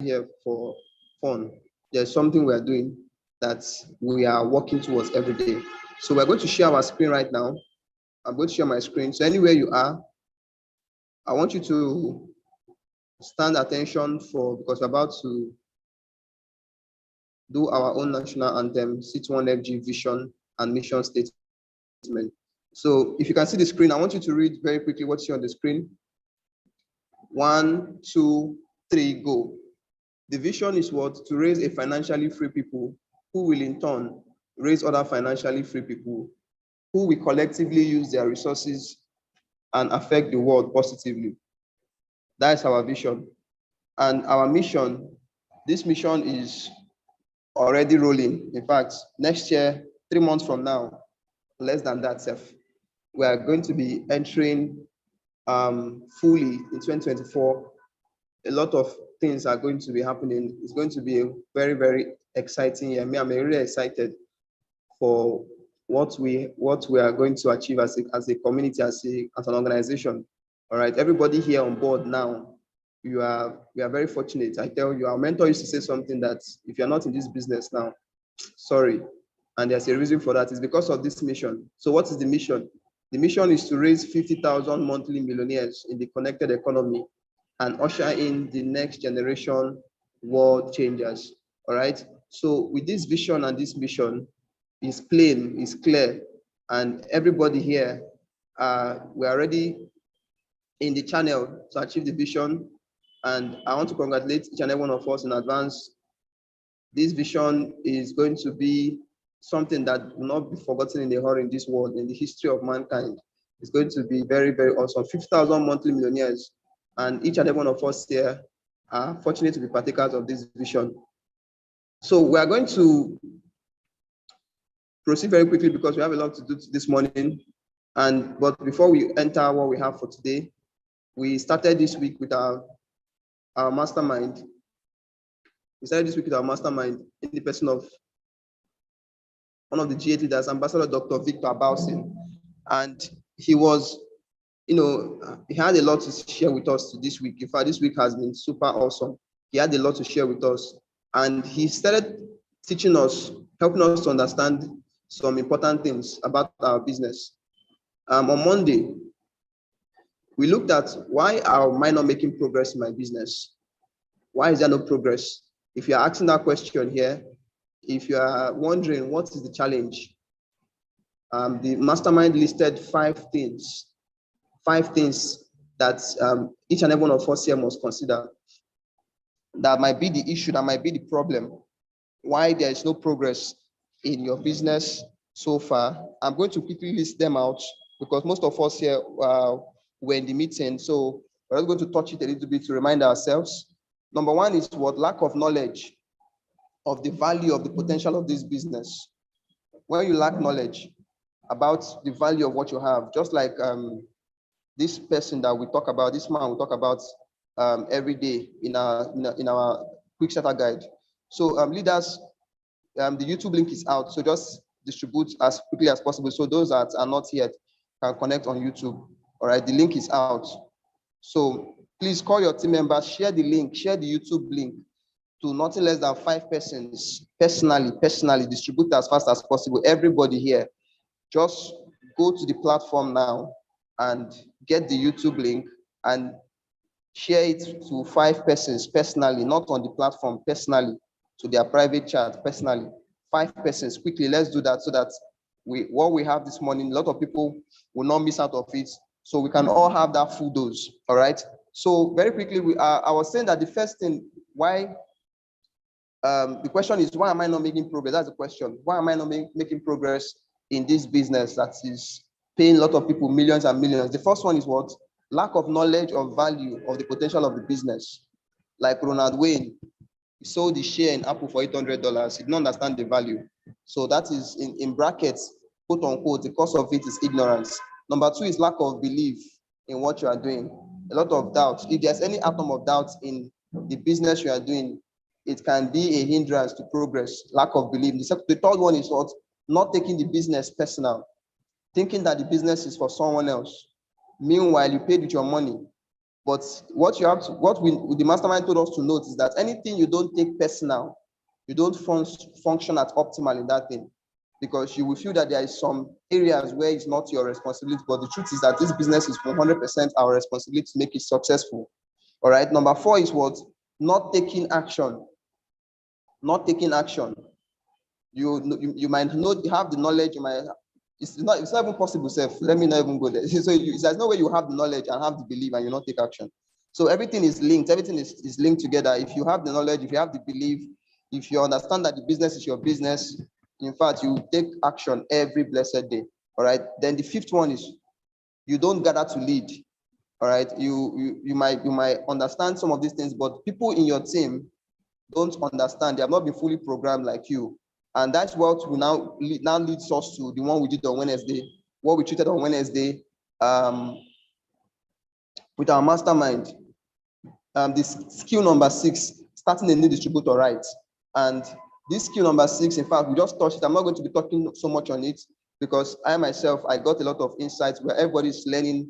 here for fun. There's something we are doing that we are working towards every day. So we're going to share our screen right now. I'm going to share my screen. So anywhere you are, I want you to stand attention because we're about to do our own national anthem, C1FG vision and mission statement. So if you can see the screen, I want you to read very quickly what's here on the screen. 1, 2, 3, go. The vision is what? To raise a financially free people who will in turn raise other financially free people who will collectively use their resources and affect the world positively. That is our vision. And our mission, this mission is already rolling. In fact, next year, 3 months from now, less than that, we are going to be entering fully in 2024. A lot of things are going to be happening. It's going to be a very, very exciting year. I'm really excited for what we are going to achieve as a community, as an organization. All right, everybody here on board now, we are very fortunate. I tell you, our mentor used to say something that if you're not in this business now, sorry. And there's a reason for that. It's because of this mission. So what is the mission? The mission is to raise 50,000 monthly millionaires in the connected economy and usher in the next generation world changers. All right. So with this vision and this mission, is plain, is clear, and everybody here, we're already in the channel to achieve the vision. And I want to congratulate each and every one of us in advance. This vision is going to be something that will not be forgotten in a hurry in this world, in the history of mankind. It's going to be very, very awesome. 50,000 monthly millionaires, and each and every one of us here are fortunate to be partakers of this vision. So we are going to proceed very quickly because we have a lot to do this morning. But before we enter what we have for today, we started this week with our mastermind. We started this week with our mastermind in the person of one of the G8 leaders, Ambassador Dr. Victor Abausin. And he was, he had a lot to share with us this week. In fact, this week has been super awesome. He had a lot to share with us. And he started teaching us, helping us to understand some important things about our business. On Monday, we looked at why am I not making progress in my business? Why is there no progress? If you're asking that question here, if you are wondering what is the challenge, the mastermind listed 5 things that each and every one of us here must consider. That might be the issue, that might be the problem, why there is no progress in your business so far. I'm going to quickly list them out because most of us here were in the meeting. So we're just going to touch it a little bit to remind ourselves. Number 1 is what? Lack of knowledge of the value of the potential of this business. When you lack knowledge about the value of what you have, just like this person that we talk about, this man we talk about every day in our quick starter guide. So leaders, the YouTube link is out. So just distribute as quickly as possible. So those that are not yet can connect on YouTube. All right, the link is out. So please call your team members, share the link, share the YouTube link to nothing less than 5 persons personally, distribute as fast as possible. Everybody here, just go to the platform now and get the YouTube link and share it to 5 persons personally, not on the platform, personally, to their private chat, personally. 5 persons, quickly, let's do that so that what we have this morning, a lot of people will not miss out of it, so we can all have that full dose, all right? So very quickly, I was saying that the first thing, why, the question is, why am I not making progress? That's the question. Why am I not making progress in this business that is paying a lot of people millions and millions? The first one is what? Lack of knowledge of value of the potential of the business. Like Ronald Wayne, he sold the share in Apple for $800. He didn't understand the value. So that is in brackets, quote unquote, the cause of it is ignorance. Number 2 is lack of belief in what you are doing. A lot of doubt. If there's any atom of doubt in the business you are doing, it can be a hindrance to progress. Lack of belief. The third one is what? Not taking the business personal, thinking that the business is for someone else. Meanwhile, you paid with your money. But what you have to, the mastermind told us to note is that anything you don't take personal, you don't function at optimal in that thing, because you will feel that there is some areas where it's not your responsibility. But the truth is that this business is 100% our responsibility to make it successful. All right. Number 4 is what? Not taking action. Not taking action. You might not have the knowledge. You might. It's not even possible, Seth. Let me not even go there. So there's no way you have the knowledge and have the belief and you not take action. So everything is linked. Everything is linked together. If you have the knowledge, if you have the belief, if you understand that the business is your business, in fact, you take action every blessed day. All right. Then the 5th one is you don't gather to lead. All right. You might understand some of these things, but people in your team don't understand. They have not been fully programmed like you. And that's what we now leads us to the one we did on Wednesday, what we treated on Wednesday with our mastermind. This skill number 6, starting a new distributor, right? And this skill number 6, in fact, we just touched it. I'm not going to be talking so much on it because I myself, I got a lot of insights where everybody's learning,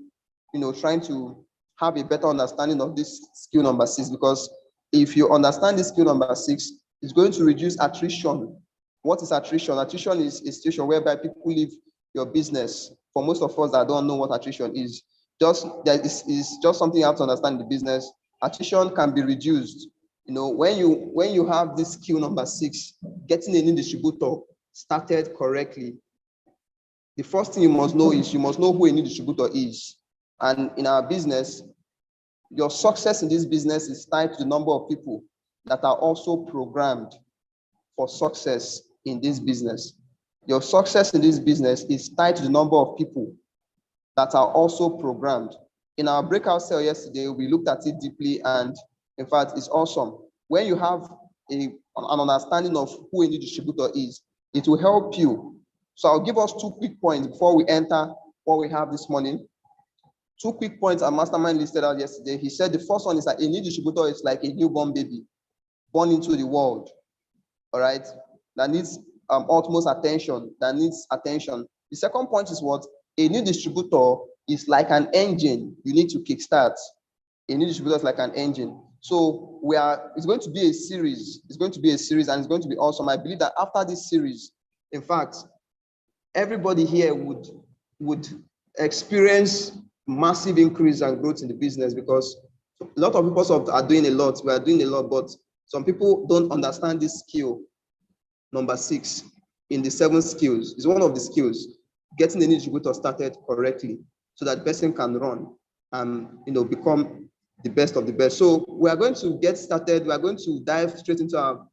trying to have a better understanding of this skill number 6, because if you understand this skill number 6, it's going to reduce attrition. What is attrition? Attrition is a situation whereby people leave your business. For most of us that don't know what attrition is, it's just something you have to understand in the business. Attrition can be reduced. When you have this skill number 6, getting a new distributor started correctly, the first thing you must know is you must know who a new distributor is. And in our business, your success in this business is tied to the number of people that are also programmed for success in this business. Your success in this business is tied to the number of people that are also programmed. In our breakout cell yesterday, we looked at it deeply, and in fact, it's awesome. When you have an understanding of who a new distributor is, it will help you. So I'll give us 2 quick points before we enter what we have this morning. 2 quick points our mastermind listed out yesterday. He said the first one is that a new distributor is like a newborn baby born into the world, all right, that needs utmost attention, that needs attention. The second point is what? A new distributor is like an engine you need to kickstart. A new distributor is like an engine. So it's going to be a series. It's going to be a series, and it's going to be awesome. I believe that after this series, in fact, everybody here would experience massive increase and growth in the business, because a lot of people are doing a lot. We are doing a lot, but some people don't understand this skill number 6 in the 7 skills. It's one of the skills, getting a new distributor started correctly so that the person can run and become the best of the best. So we are going to get started. We are going to dive straight into our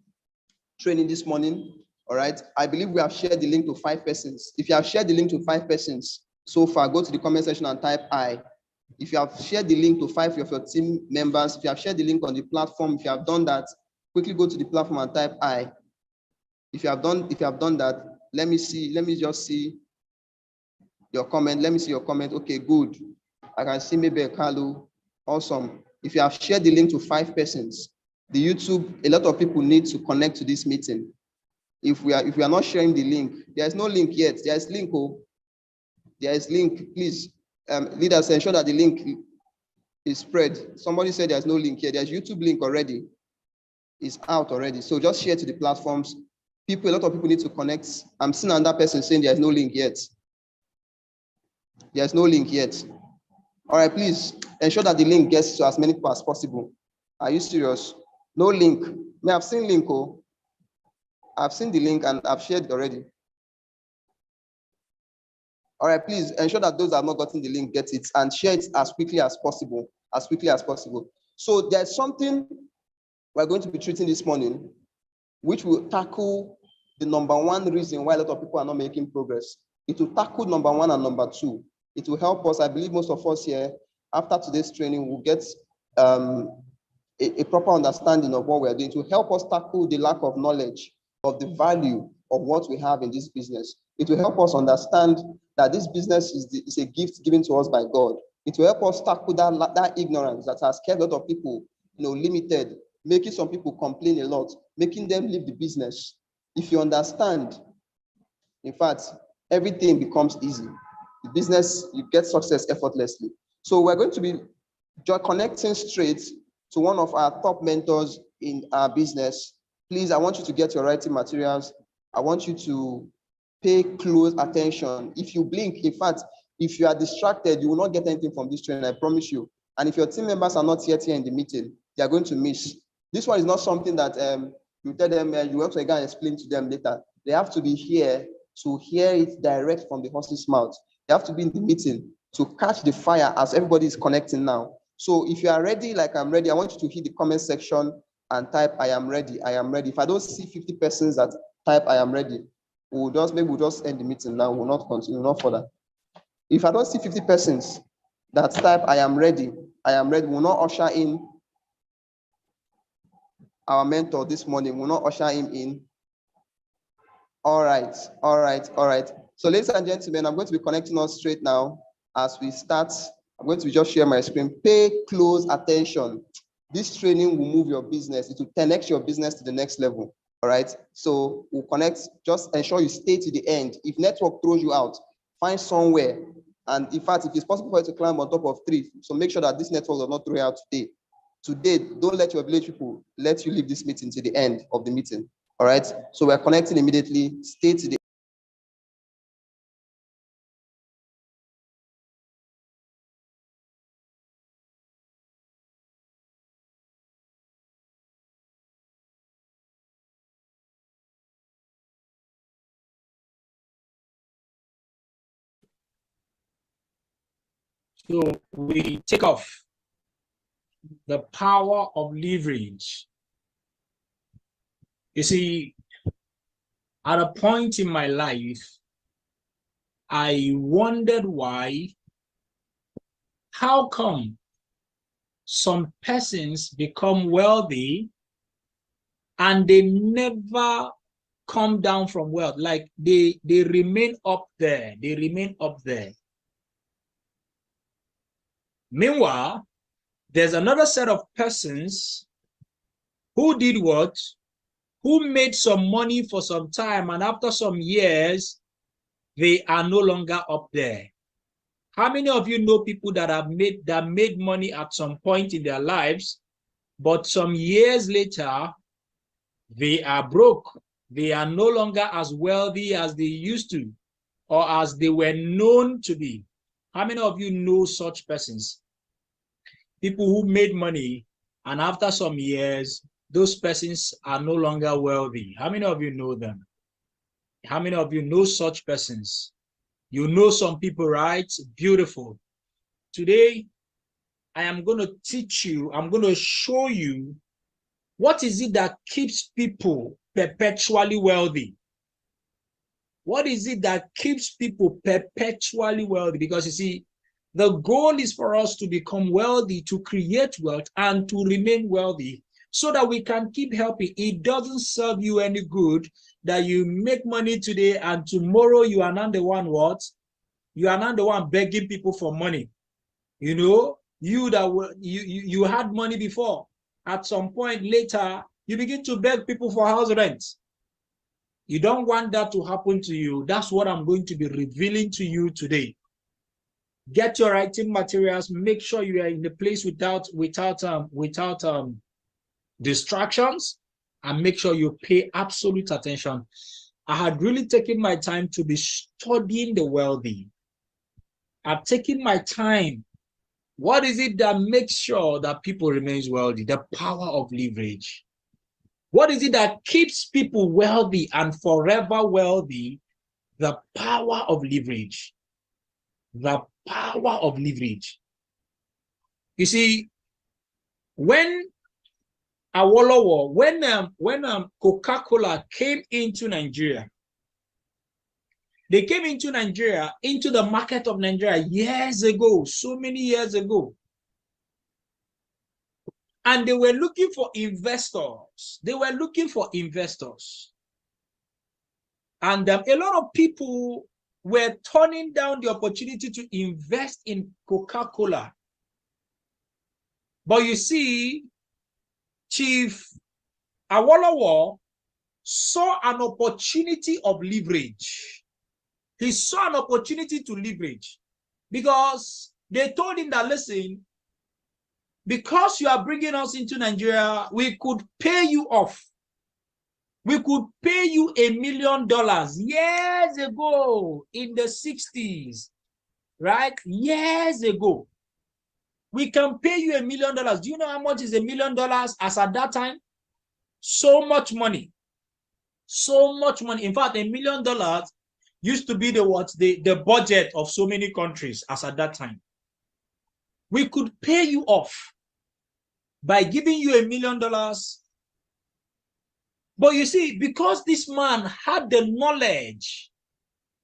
training this morning. All right. I believe we have shared the link to 5 persons. If you have shared the link to 5 persons so far, go to the comment section and type I. If you have shared the link to 5 of your team members, if you have shared the link on the platform, if you have done that, quickly go to the platform and type I. If you have done that, let me just see your comment. Let me see your comment. Okay, good. I can see maybe a Kalu. Awesome. If you have shared the link to 5 persons, the YouTube, a lot of people need to connect to this meeting. If we are not sharing the link, there is no link yet. There is link. There is link. Please, leaders, ensure that the link is spread. Somebody said there's no link here. There's YouTube link already. It's out already. So just share to the platforms. A lot of people need to connect. I'm seeing another person saying there's no link yet. There's no link yet. All right, please ensure that the link gets to as many people as possible. Are you serious? No link. May I've seen link. I've seen the link and I've shared it already. All right, please ensure that those that have not gotten the link get it and share it as quickly as possible. As quickly as possible. So there's something we're going to be treating this morning, which will tackle the number 1 reason why a lot of people are not making progress. It will tackle number 1 and number 2. It will help us. I believe most of us here, after today's training, will get a proper understanding of what we are doing. To help us tackle the lack of knowledge of the value of what we have in this business. It will help us understand that this business is a gift given to us by God. It will help us tackle that ignorance that has kept a lot of people, limited, making some people complain a lot, making them leave the business. If you understand, in fact, everything becomes easy. The business, you get success effortlessly. So we're going to be Just connecting straight to one of our top mentors in our business. Please, I want you to get your writing materials. I want you to pay close attention. If you blink, in fact, if you are distracted, you will not get anything from this training, I promise you. And if your team members are not yet here in the meeting, they are going to miss. This one is not something that you tell them, you have to go and explain to them later. They have to be here to hear it direct from the horse's mouth. They have to be in the meeting to catch the fire as everybody is connecting now. So if you are ready, like I'm ready, I want you to hit the comment section and type, I am ready, I am ready. If I don't see 50 persons that type, I am ready, we'll just end the meeting now. We'll not continue, not further. If I don't see 50 persons that type, I am ready, we'll not usher in our mentor this morning. We'll not usher him in. All right. So ladies and gentlemen, I'm going to be connecting us straight now as we start. I'm going to just share my screen. Pay close attention. This training will move your business. It will 10x your business to the next level. All right. So we'll connect. Just ensure you stay to the end. If network throws you out, find somewhere. And in fact, if it's possible for you to climb on top of 3, so make sure that this network does not throw you out today. Today, don't let your village people let you leave this meeting to the end of the meeting. All right. So we're connecting immediately. Stay to the So we take off the power of leverage. You see, at a point in my life, I wondered how come some persons become wealthy and they never come down from wealth. Like they remain up there. They remain up there. Meanwhile, there's another set of persons who did what? Who made some money for some time, and after some years, they are no longer up there. How many of you know people that made money at some point in their lives, but some years later, they are broke? They are no longer as wealthy as they used to, or as they were known to be. How many of you know such persons? People who made money, and after some years, those persons are no longer wealthy. How many of you know them? How many of you know such persons? You know some people, right? Beautiful. Today, I am going to teach you, I'm going to show you what is it that keeps people perpetually wealthy. What is it that keeps people perpetually wealthy? Because you see, the goal is for us to become wealthy, to create wealth, and to remain wealthy so that we can keep helping. It doesn't serve you any good that you make money today and tomorrow you are not the one what? You are not the one begging people for money. You know, you had money before. At some point later, you begin to beg people for house rent. You don't want that to happen to you. That's what I'm going to be revealing to you today. Get your writing materials. Make sure you are in the place without distractions, and make sure you pay absolute attention. I had really taken my time to be studying the wealthy. I've taken my time. What is it that makes sure that people remain wealthy? The power of leverage. What is it that keeps people wealthy and forever wealthy? The power of leverage. The power of leverage. You see, when Awolowo, when Coca-Cola came into Nigeria, they came into Nigeria, into the market of Nigeria years ago, so many years ago. And they were looking for investors. They were looking for investors. And a lot of people were turning down the opportunity to invest in Coca-Cola. But you see, Chief Awolowo saw an opportunity of leverage. He saw an opportunity to leverage because they told him that, listen, because you are bringing us into Nigeria, we could pay you off. We could pay you $1 million years ago in the 60s, right? Years ago. We can pay you $1 million. Do you know how much is $1 million as at that time? So much money. So much money. In fact, $1 million used to be the budget of so many countries as at that time. We could pay you off by giving you $1 million. But you see, because this man had the knowledge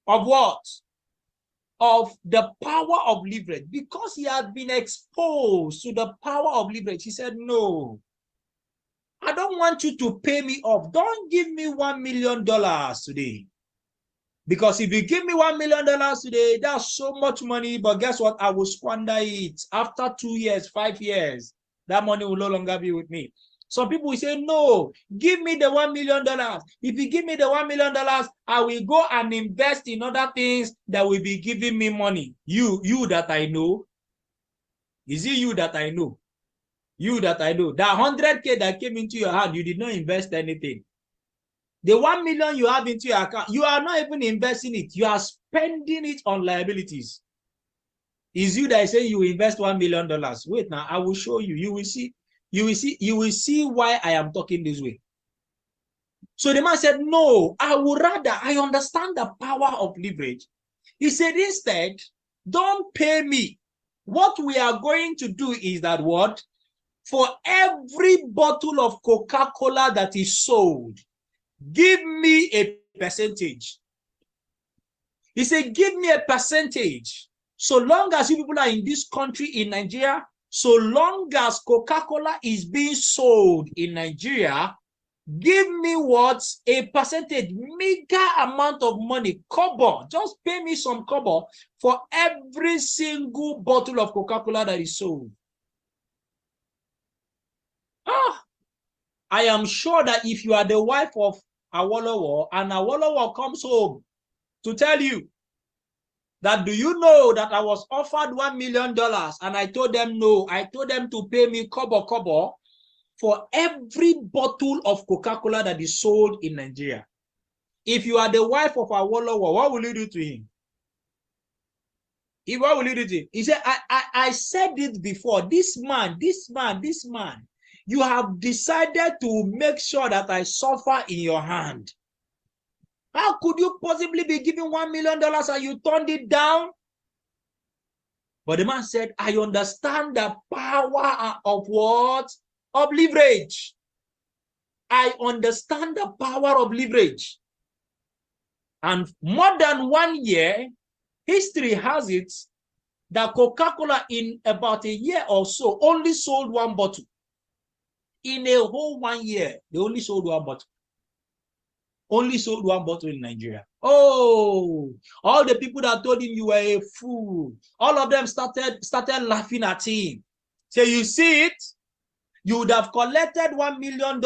of what? Of the power of leverage, because he had been exposed to the power of leverage, he said, no, I don't want you to pay me off. Don't give me $1 million today. Because if you give me $1 million today, that's so much money, but guess what? I will squander it. After 2 years, 5 years, that money will no longer be with me. Some people will say, no, give me the $1 million. If you give me the $1 million, I will go and invest in other things that will be giving me money. You that I know. Is it you that I know? You that I know. That 100K that came into your hand, you did not invest anything. The 1 million you have into your account, you are not even investing it. You are spending it on liabilities. Is you that say you invest $1 million. Wait now, I will show you. You will see. You will see why I am talking this way. So the man said, no, I understand the power of leverage. He said, instead, don't pay me. What we are going to do is that what? For every bottle of Coca-Cola that is sold, give me a percentage. He said, give me a percentage. So long as you people are in this country, in Nigeria, so long as Coca-Cola is being sold in Nigeria, give me what? A percentage, meager amount of money, kobo. Just pay me some kobo for every single bottle of Coca-Cola that is sold. I am sure that if you are the wife of Awolowo and Awolowo comes home to tell you that, do you know that I was offered $1 million and I told them no, I told them to pay me kobo for every bottle of Coca-Cola that is sold in Nigeria. If you are the wife of Awolowo, what will you do to him? What will you do to him? He said, I said it before, this man, you have decided to make sure that I suffer in your hand. How could you possibly be giving $1 million and you turned it down? But the man said, I understand the power of what? Of leverage. I understand the power of leverage. And more than 1 year, history has it that Coca-Cola in about a year or so only sold 1 bottle. In a whole 1 year, they only sold 1 bottle. Only sold 1 bottle in Nigeria. Oh, all the people that told him you were a fool, all of them started laughing at him. So you see it, you would have collected $1 million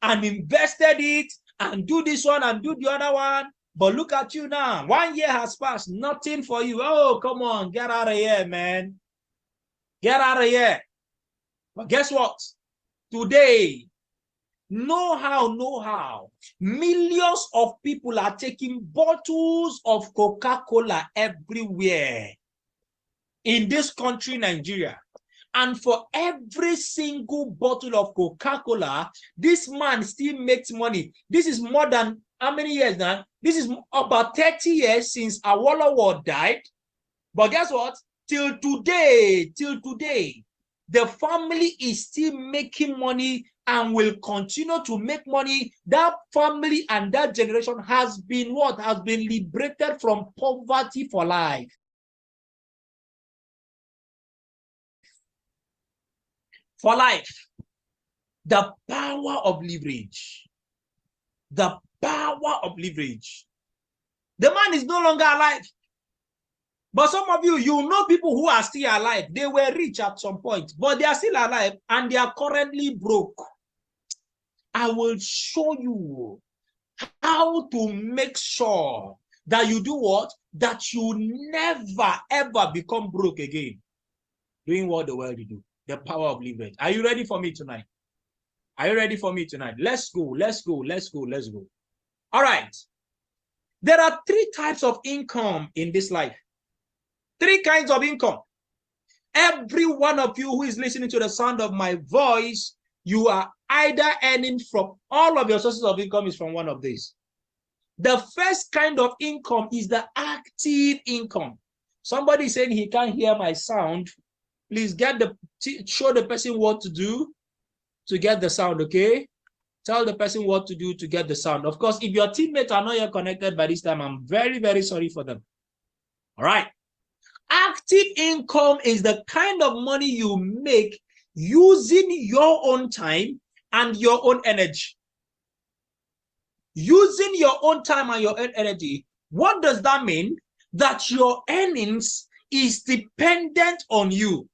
and invested it and do this one and do the other one. But look at you now. 1 year has passed, nothing for you. Oh, come on, get out of here, man. Get out of here. But guess what? Today, know how, millions of people are taking bottles of Coca-Cola everywhere in this country, Nigeria. And for every single bottle of Coca-Cola, this man still makes money. This is more than how many years now? This is about 30 years since Awolowo died. But guess what? Till today, the family is still making money and will continue to make money. That family and that generation has been what? Has been liberated from poverty for life. For life. The power of leverage. The power of leverage. The man is no longer alive. But some of you, you know people who are still alive. They were rich at some point, but they are still alive and they are currently broke. I will show you how to make sure that you do what? That you never, ever become broke again. Doing what the world do. The power of leverage. Are you ready for me tonight? Are you ready for me tonight? Let's go, let's go, let's go, let's go. All right. There are 3 types of income in this life. 3 kinds of income. Every one of you who is listening to the sound of my voice, you are either earning from all of your sources of income is from one of these. The first kind of income is the active income. Somebody is saying he can't hear my sound. Please show the person what to do to get the sound, okay? Tell the person what to do to get the sound. Of course, if your teammates are not yet connected by this time, I'm very, very sorry for them. All right. Active income is the kind of money you make using your own time and your own energy. Using your own time and your own energy. What does that mean? That your earnings is dependent on you.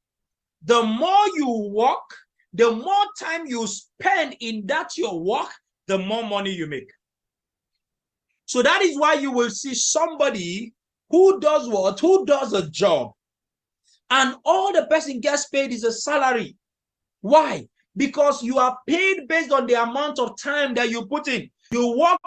The more you work, the more time you spend in that your work, the more money you make. So that is why you will see somebody who does what? Who does a job, and all the person gets paid is a salary. Why? Because you are paid based on the amount of time that you put in. You work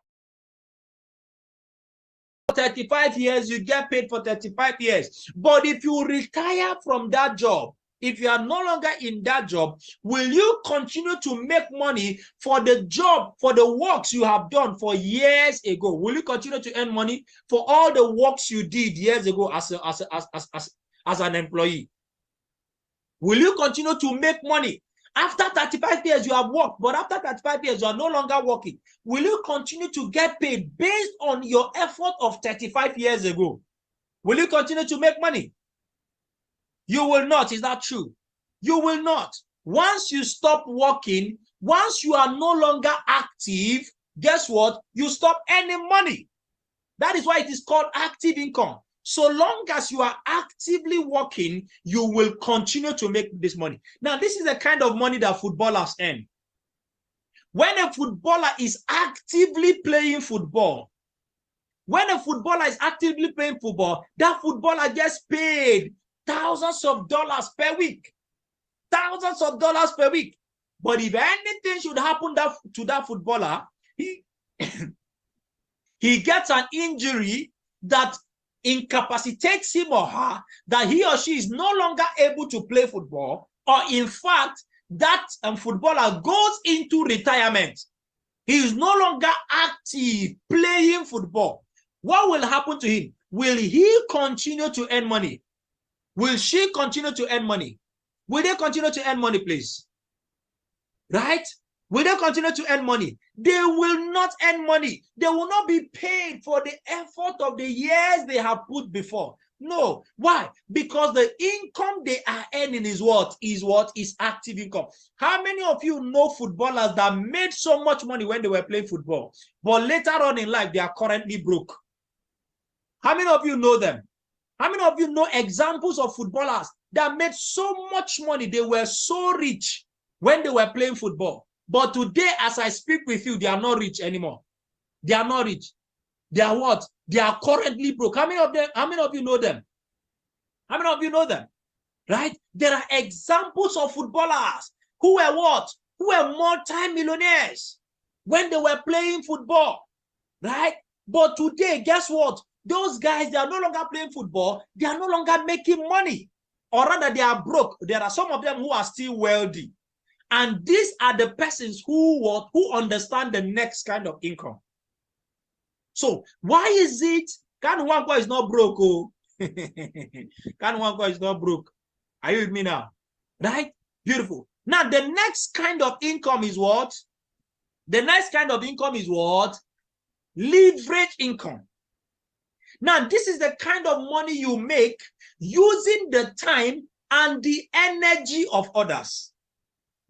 for 35 years, you get paid for 35 years. But if you retire from that job, if you are no longer in that job, will you continue to make money for the job, for the works you have done for years ago? Will you continue to earn money for all the works you did years ago as an employee? Will you continue to make money? After 35 years, you have worked, but after 35 years, you are no longer working. Will you continue to get paid based on your effort of 35 years ago? Will you continue to make money? You will not. Is that true? You will not. Once you stop working, once you are no longer active, guess what? You stop earning money. That is why it is called active income. So long as you are actively working, you will continue to make this money. Now, this is the kind of money that footballers earn. When a footballer is actively playing football, that footballer gets paid thousands of dollars per week. Thousands of dollars per week. But if anything should happen to that footballer, he gets an injury that incapacitates him or her, that he or she is no longer able to play football, or in fact, that footballer goes into retirement. He is no longer active playing football. What will happen to him? Will he continue to earn money? Will she continue to earn money? Will they continue to earn money, please? Right? Will they continue to earn money? They will not earn money. They will not be paid for the effort of the years they have put before. No. Why? Because the income they are earning is what? Is active income. How many of you know footballers that made so much money when they were playing football, but later on in life, they are currently broke? How many of you know them? How many of you know examples of footballers that made so much money, they were so rich when they were playing football, but today, as I speak with you, they are not rich anymore. They are not rich. They are what? They are currently broke. How many of you know them? How many of you know them? Right? There are examples of footballers who were what? Who were multi-millionaires when they were playing football. Right? But today, guess what? Those guys, they are no longer playing football. They are no longer making money. Or rather, they are broke. There are some of them who are still wealthy. And these are the persons who understand the next kind of income. So why is it Kanwanko is not broke? Oh, Kanwanko is not broke. Are you with me now? Right? Beautiful. Now the next kind of income is what? The next kind of income is what? Leverage income. Now this is the kind of money you make using the time and the energy of others.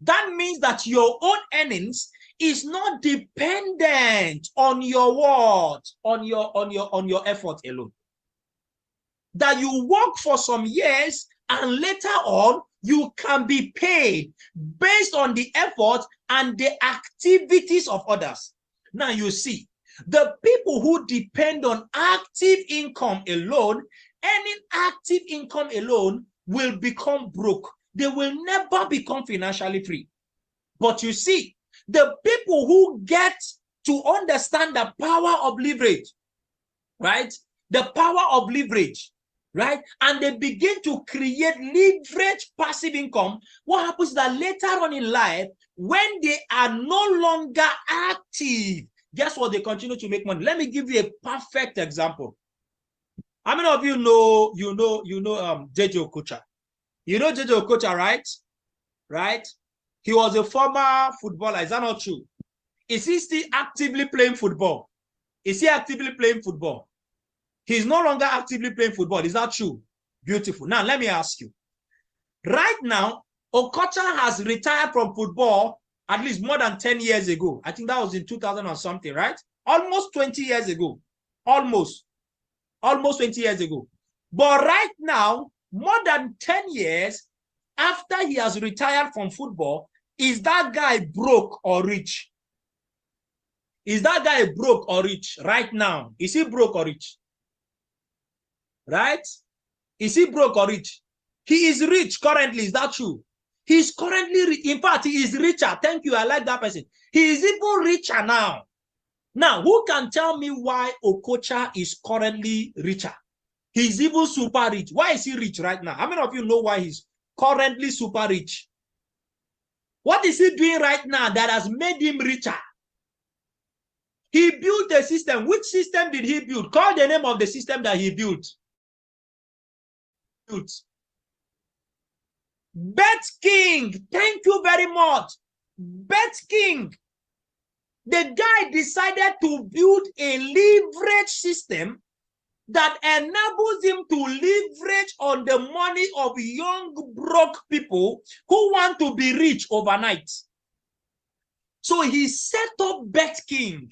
That means that your own earnings is not dependent on your what? On your effort alone. That you work for some years and later on you can be paid based on the effort and the activities of others. Now you see, the people who depend on active income alone, earning active income alone, will become broke. they will never become financially free. But you see, the people who get to understand the power of leverage, right? The power of leverage, right? And they begin to create leverage passive income. What happens is that later on in life, when they are no longer active, guess what? They continue to make money. Let me give you a perfect example. How many of you know JJ Okocha? You know JJ Okocha, right? Right? He was a former footballer. Is that not true? Is he still actively playing football? Is he actively playing football? He's no longer actively playing football. Is that true? Beautiful. Now, let me ask you. Right now, Okocha has retired from football at least more than 10 years ago. I think that was in 2000 or something, right? Almost 20 years ago. Almost 20 years ago. But right now, more than 10 years after he has retired from football, is that guy broke or rich? Is that guy broke or rich right now? Is he broke or rich? Right? Is he broke or rich? He is rich currently. Is that true? He's currently rich. In fact, he is richer. Thank you. I like that person. He is even richer now. Now, who can tell me why Okocha is currently richer? He's even super rich. Why is he rich right now? How many of you know why he's currently super rich? What is he doing right now that has made him richer? He built a system. Which system did he build? Call the name of the system that he built. Bet King. Thank you very much. Bet King. The guy decided to build a leverage system that enables him to leverage on the money of young broke people who want to be rich overnight. So he set up Bet King.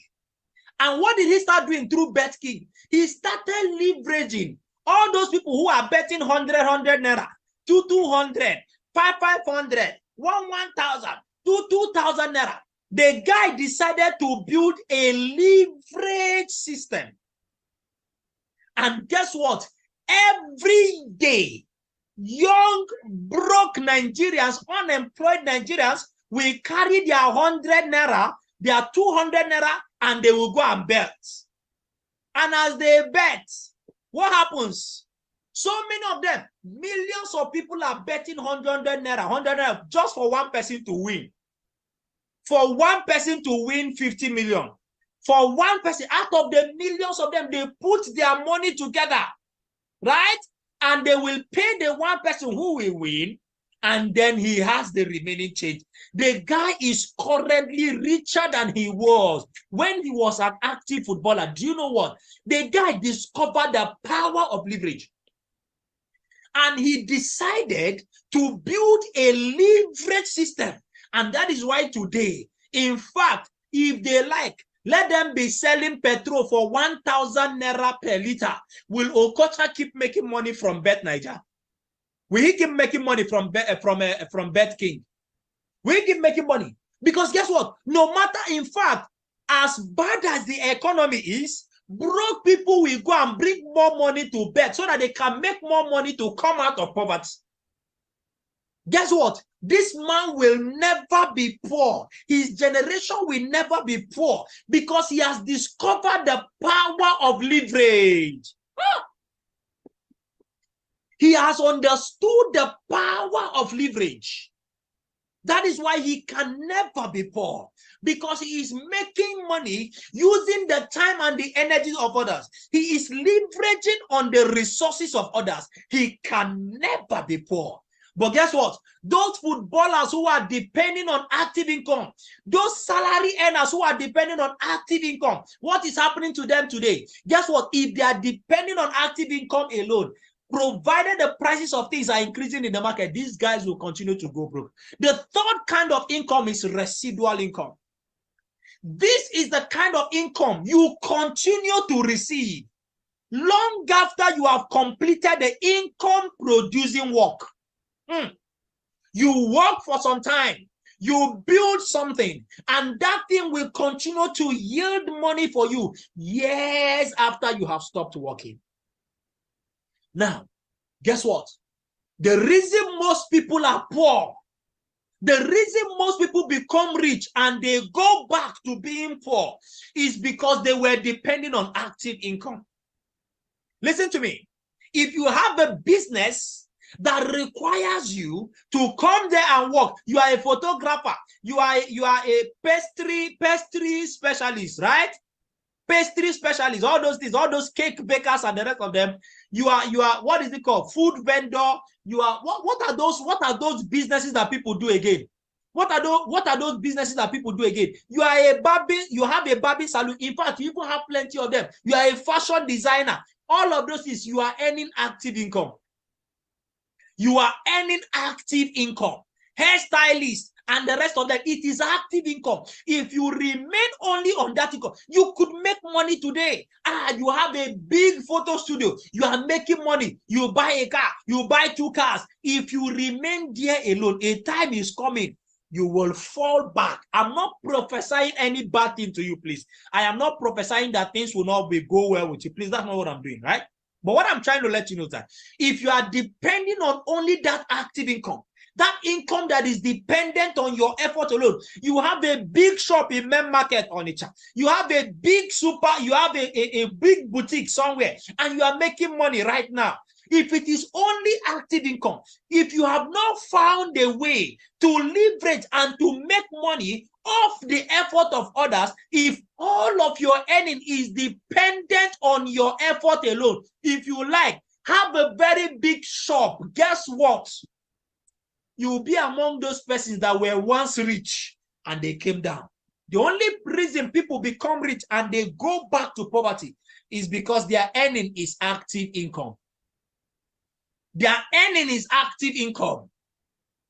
And what did he start doing through Bet King? He started leveraging all those people who are betting 100 naira, 200, 500, 1,000, 2,000 naira. The guy decided to build a leverage system. And guess what? Every day, young, broke Nigerians, unemployed Nigerians will carry their 100 naira, their 200 naira, and they will go and bet. And as they bet, what happens? So many of them, millions of people are betting 100 naira, 100 naira, just for one person to win. For one person to win 50 million. For one person, out of the millions of them, they put their money together, right? And they will pay the one person who will win, and then he has the remaining change. The guy is currently richer than he was when he was an active footballer. Do you know what? The guy discovered the power of leverage. And he decided to build a leverage system. And that is why today, in fact, if they like, let them be selling petrol for 1,000 naira per liter. Will Okocha keep making money from Bet Niger? Will he keep making money from Bet King? Will he keep making money? Because guess what? No matter, in fact, as bad as the economy is, broke people will go and bring more money to bet so that they can make more money to come out of poverty. Guess what? This man will never be poor. His generation will never be poor because he has discovered the power of leverage. He has understood the power of leverage. That is why he can never be poor, because he is making money using the time and the energy of others. He is leveraging on the resources of others. He can never be poor. But guess what? Those footballers who are depending on active income, those salary earners who are depending on active income, what is happening to them today? Guess what? If they are depending on active income alone, provided the prices of things are increasing in the market, these guys will continue to go broke. The third kind of income is residual income. This is the kind of income you continue to receive long after you have completed the income producing work. You work for some time, you build something, and that thing will continue to yield money for you years after you have stopped working. Now, guess what? The reason most people are poor, the reason most people become rich and they go back to being poor is because they were depending on active income. Listen to me. If you have a business that requires you to come there and work, you are a photographer, you are a pastry specialist, right? Pastry specialist, all those things, all those cake bakers and the rest of them. You are what is it called? Food vendor. You are what are those businesses that people do again? What are those businesses that people do again? You are a barbing, you have a barbing salon. In fact, you even have plenty of them. You are a fashion designer. All of those is you are earning active income. You are earning active income. Hairstylist and the rest of them, it is active income. If you remain only on that income, you could make money today. You have a big photo studio, you are making money, you buy a car, you buy 2 cars. If you remain there alone, a time is coming, you will fall back. I'm not prophesying any bad thing to you, please. I am not prophesying that things will not go well with you. Please, that's not what I'm doing, right? But what I'm trying to let you know is that if you are depending on only that active income, that income that is dependent on your effort alone, you have a big shop in main market on it, you have a big you have a big boutique somewhere, and you are making money right now. If it is only active income, if you have not found a way to leverage and to make money off the effort of others, if all of your earning is dependent on your effort alone, if you like, have a very big shop, guess what? You will be among those persons that were once rich and they came down. The only reason people become rich and they go back to poverty is because their earning is active income. Their earning is active income.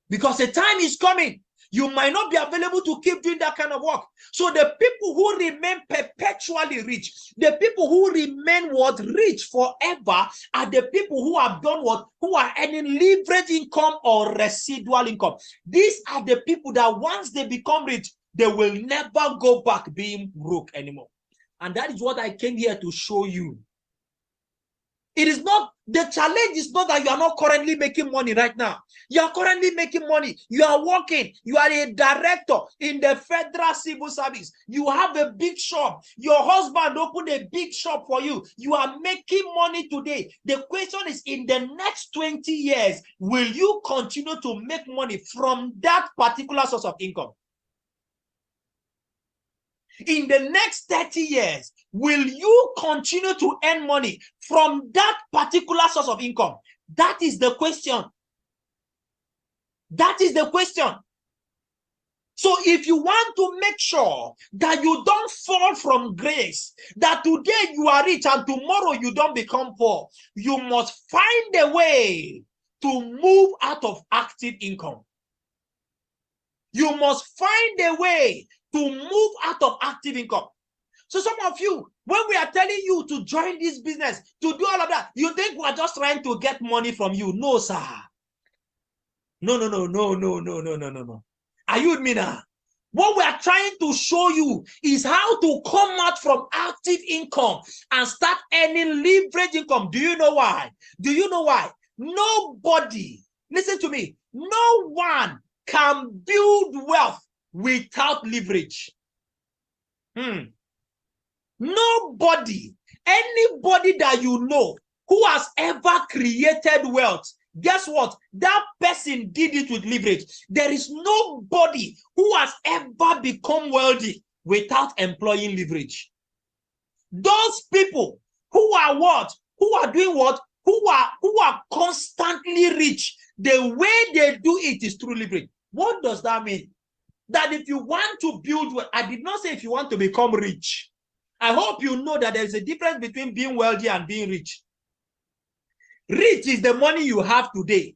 Because a time is coming, you might not be available to keep doing that kind of work. So the people who remain perpetually rich, the people who remain rich forever, are the people who have done who are earning leverage income or residual income. These are the people that once they become rich, they will never go back being broke anymore. And that is what I came here to show you. It is not, the challenge is not that you are not currently making money right now. You are currently making money. You are working. You are a director in the federal civil service. You have a big shop. Your husband opened a big shop for you. You are making money today. The question is, in the next 20 years, will you continue to make money from that particular source of income? In the next 30 years, will you continue to earn money from that particular source of income? That is the question. That is the question. So if you want to make sure that you don't fall from grace, that today you are rich and tomorrow you don't become poor, you must find a way to move out of active income. You must find a way to move out of active income. So some of you, when we are telling you to join this business, to do all of that, you think we are just trying to get money from you. No, sir. No. Are you with me now? What we are trying to show you is how to come out from active income and start earning leverage income. Do you know why? Do you know why? Nobody, listen to me, no one can build wealth without leverage. Nobody, anybody that you know who has ever created wealth, guess what? That person did it with leverage. There is nobody who has ever become wealthy without employing leverage. Those people who are what? Who are doing what? Who are constantly rich, the way they do it is through leverage. What does that mean? That if you want to build wealth, I did not say if you want to become rich. I hope you know that there is a difference between being wealthy and being rich. Rich is the money you have today.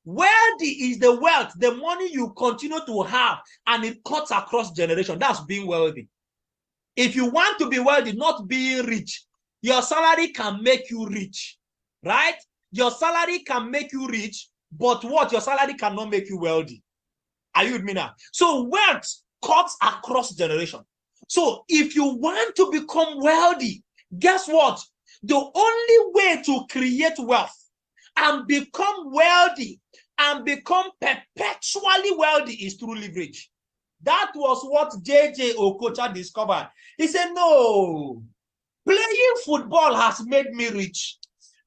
Wealthy is the wealth, the money you continue to have, and it cuts across generations. That's being wealthy. If you want to be wealthy, not being rich, your salary can make you rich, right? Your salary can make you rich, but what? Your salary cannot make you wealthy. Are you with me now? So wealth cuts across generations. So if you want to become wealthy, guess what? The only way to create wealth and become wealthy and become perpetually wealthy is through leverage. That was what J.J. Okocha discovered. He said, no, playing football has made me rich.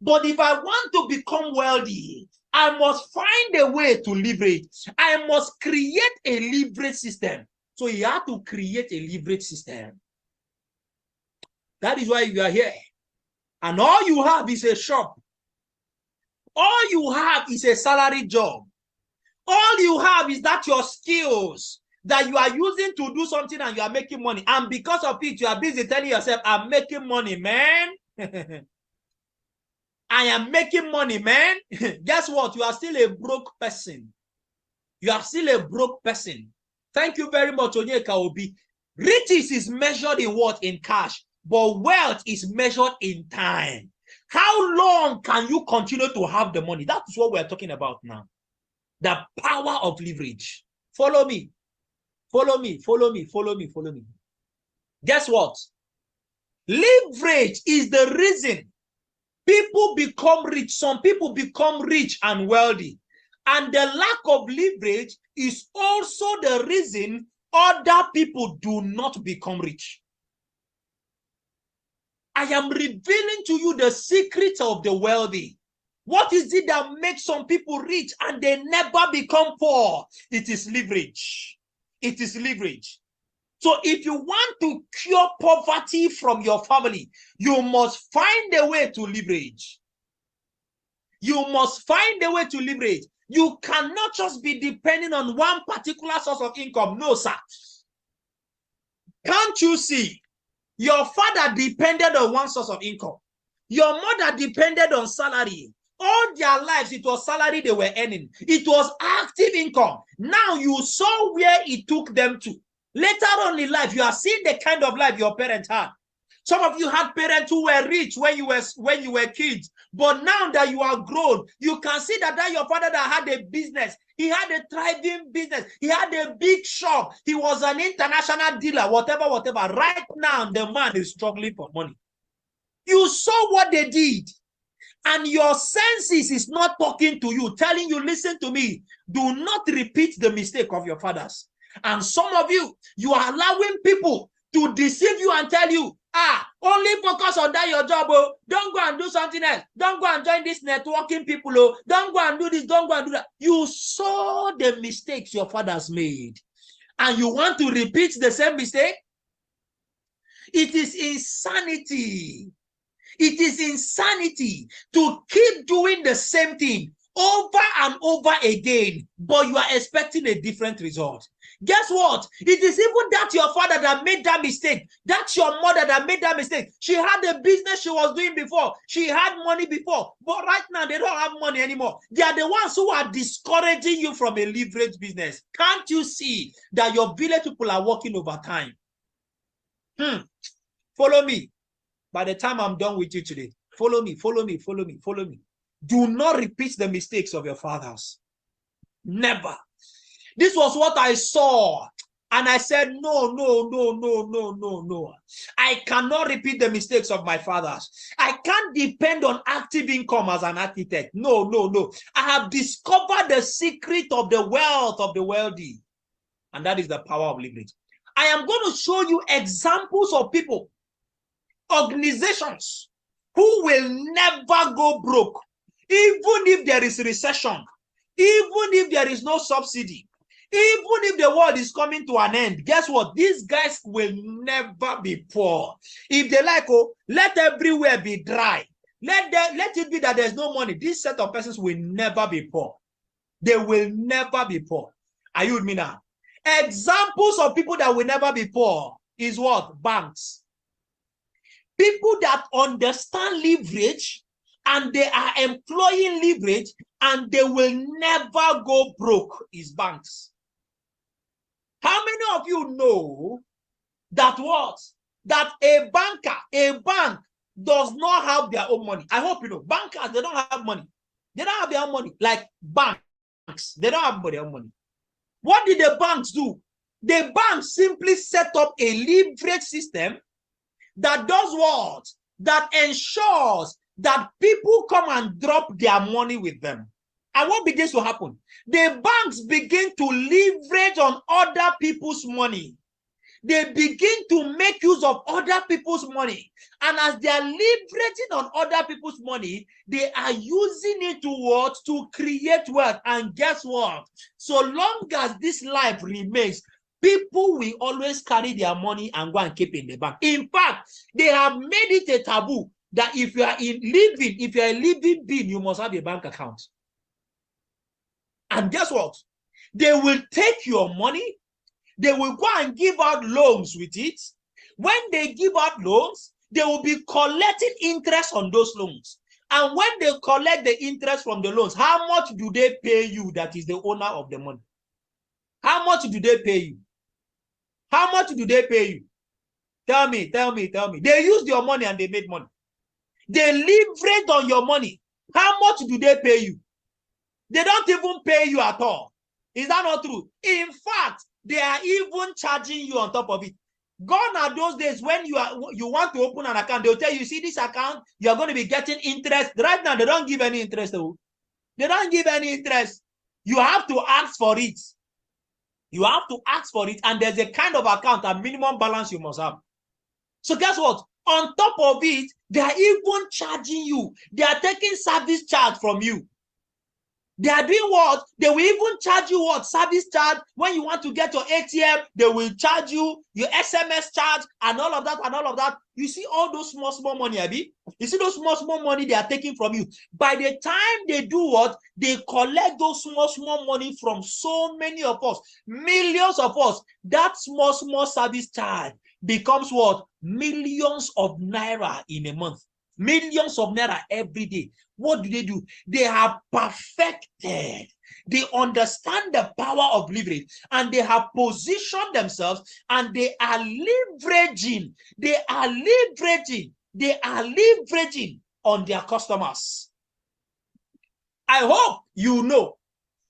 But if I want to become wealthy, I must find a way to leverage. I must create a leverage system. So he had to create a leverage system. That is why you are here. And all you have is a shop. All you have is a salary job. All you have is that your skills that you are using to do something and you are making money. And because of it, you are busy telling yourself, I'm making money, man. I am making money, man. Guess what? You are still a broke person. You are still a broke person. Thank you very much, Onyeka Obi. Riches is measured in what? In cash. But wealth is measured in time. How long can you continue to have the money? That is what we're talking about now. The power of leverage. Follow me. Follow me. Follow me. Follow me. Follow me. Guess what? Leverage is the reason people become rich. Some people become rich and wealthy. And the lack of leverage is also the reason other people do not become rich. I am revealing to you the secret of the wealthy. What is it that makes some people rich and they never become poor? It is leverage. It is leverage. So if you want to cure poverty from your family, you must find a way to leverage. You must find a way to leverage. You cannot just be depending on one particular source of income. No, sir. Can't you see? Your father depended on one source of income. Your mother depended on salary. All their lives, it was salary they were earning. It was active income. Now you saw where it took them to. Later on in life, you are seeing the kind of life your parents had. Some of you had parents who were rich when you were kids. But now that you are grown, you can see that your father that had a business, he had a thriving business. He had a big shop. He was an international dealer, whatever. Right now, the man is struggling for money. You saw what they did. And your senses is not talking to you, telling you, listen to me. Do not repeat the mistake of your fathers. And some of you, you are allowing people to deceive you and tell you, only focus on that your job. Oh, don't go and do something else. Don't go and join this networking people. Oh, don't go and do this. Don't go and do that. You saw the mistakes your fathers made, and you want to repeat the same mistake? It is insanity. It is insanity to keep doing the same thing over and over again, but you are expecting a different result. Guess what? It is even that your father that made that mistake. That's your mother that made that mistake. She had a business she was doing before. She had money before. But right now, they don't have money anymore. They are the ones who are discouraging you from a leverage business. Can't you see that your village people are working overtime? Follow me. By the time I'm done with you today, follow me, follow me, follow me, follow me. Do not repeat the mistakes of your fathers. Never. This was what I saw. And I said, no. I cannot repeat the mistakes of my fathers. I can't depend on active income as an architect. No. I have discovered the secret of the wealth of the wealthy. And that is the power of leverage. I am going to show you examples of people, organizations who will never go broke, even if there is recession, even if there is no subsidy, even if the world is coming to an end. Guess what? These guys will never be poor. If they like, let everywhere be dry. Let it be that there's no money. This set of persons will never be poor. They will never be poor. Are you with me now? Examples of people that will never be poor is what? Banks. People that understand leverage and they are employing leverage and they will never go broke is banks. How many of you know that what? That a bank does not have their own money? I hope you know. Bankers, they don't have money. They don't have their own money. Like banks, they don't have their own money. What did the banks do? The banks simply set up a leverage system that does what? That ensures that people come and drop their money with them. And what begins to happen? The banks begin to leverage on other people's money. They begin to make use of other people's money. And as they are leveraging on other people's money, they are using it to create wealth. And guess what? So long as this life remains, people will always carry their money and go and keep in the bank. In fact, they have made it a taboo that if you are a living being, you must have a bank account. And guess what? They will take your money. They will go and give out loans with it. When they give out loans, they will be collecting interest on those loans. And when they collect the interest from the loans, how much do they pay you that is the owner of the money? How much do they pay you? How much do they pay you? Tell me. They used your money and they made money. They leveraged on your money. How much do they pay you? They don't even pay you at all. Is that not true? In fact, they are even charging you on top of it. Gone are those days when you want to open an account, they'll tell you, see this account, you're going to be getting interest. Right now, they don't give any interest. They don't give any interest. You have to ask for it. You have to ask for it, and there's a kind of account, a minimum balance you must have. So guess what? On top of it, they are even charging you. They are taking service charge from you. They are doing what? They will even charge you what? Service charge. When you want to get your ATM, they will charge you your SMS charge and all of that. You see all those small money, Abi? You see those small money they are taking from you. By the time they do what? They collect those small money from so many of us, millions of us. That small service charge becomes what? Millions of naira in a month. Millions of naira every day. What do? They have perfected. They understand the power of leverage, and they have positioned themselves, and they are leveraging. They are leveraging on their customers. I hope you know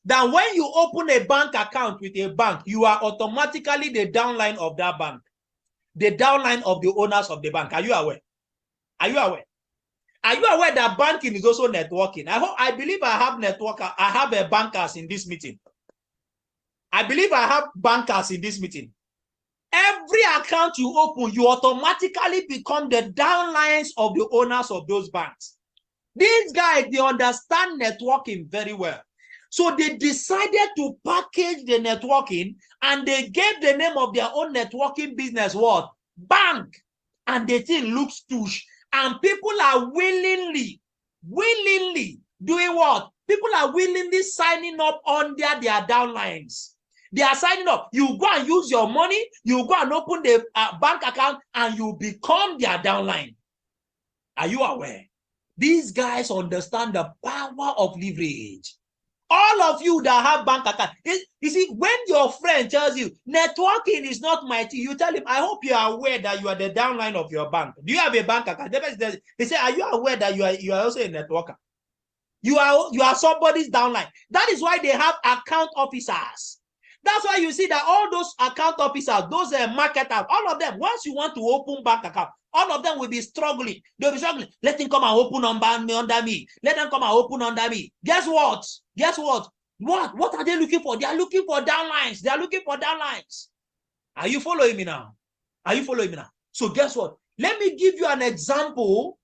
that when you open a bank account with a bank, you are automatically the downline of that bank, the downline of the owners of the bank. Are you aware? Are you aware? Are you aware that banking is also networking? I believe I have bankers in this meeting. I believe I have bankers in this meeting. Every account you open, you automatically become the downlines of the owners of those banks. These guys, they understand networking very well. So they decided to package the networking, and they gave the name of their own networking business what? Bank. And the thing looks tush. And people are willingly doing what? People are willingly signing up under their downlines. They are signing up. You go and use your money, you go and open the bank account, and you become their downline. Are you aware? These guys understand the power of leverage. All of you that have bank account, you see, when your friend tells you networking is not my thing, you tell him, I hope you are aware that you are the downline of your bank. Do you have a bank account? They say, are you aware that you are also a networker? You are somebody's downline. That is why they have account officers. That's why you see that all those account officers, those marketers, all of them, once you want to open bank account, all of them will be struggling. They'll be struggling. Let them come and open under me. Let them come and open under me. Guess what? Guess what? What are they looking for? They are looking for downlines. They are looking for downlines. Are you following me now? Are you following me now? So guess what? Let me give you an example.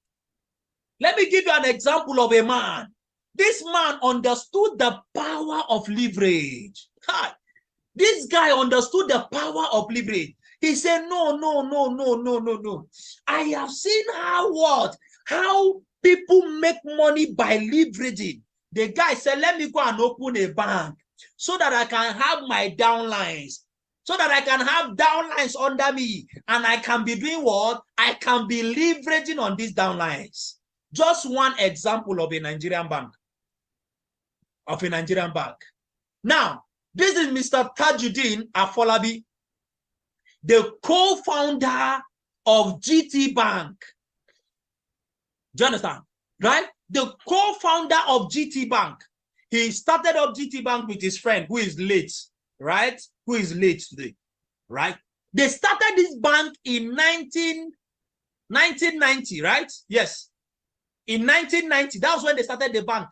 Let me give you an example of a man. This man understood the power of leverage. Hi. This guy understood the power of leverage. He said, no. I have seen how people make money by leveraging. The guy said, let me go and open a bank so that I can have my downlines, so that I can have downlines under me, and I can be doing what? I can be leveraging on these downlines. Just one example of a Nigerian bank. Now, this is Mr. Tajuddin Afolabi, the co-founder of GT Bank. Do you understand? Right? The co-founder of GT Bank. He started up GT Bank with his friend who is late, right? Who is late today, right? They started this bank in 1990, right? Yes. In 1990, that was when they started the bank,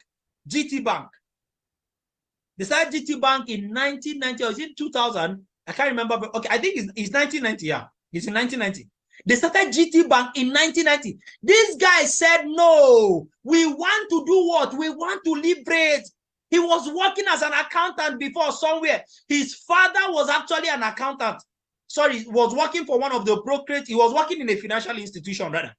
GT Bank. They started GT Bank in 1990, or is it 2000? I can't remember, but okay, I think it's 1990, yeah. It's in 1990. They started GT Bank in 1990. This guy said, no, we want to do what? We want to liberate. He was working as an accountant before somewhere. His father was actually an accountant. Sorry, was working for one of the brokerage. He was working in a financial institution, rather.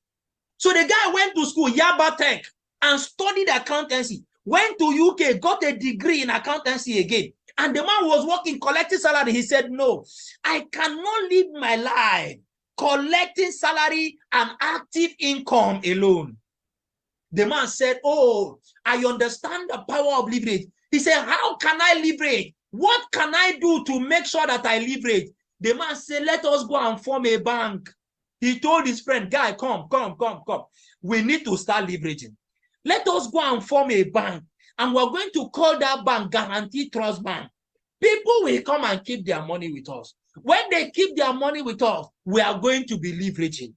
So the guy went to school, Yaba Tech, and studied accountancy. Went to UK, got a degree in accountancy again. And the man was working, collecting salary. He said, no, I cannot live my life collecting salary and active income alone. The man said, oh, I understand the power of leverage. He said, how can I leverage? What can I do to make sure that I leverage? The man said, let us go and form a bank. He told his friend, guy, come. We need to start leveraging. Let us go and form a bank. And we're going to call that bank Guaranteed Trust Bank. People will come and keep their money with us. When they keep their money with us, we are going to be leveraging.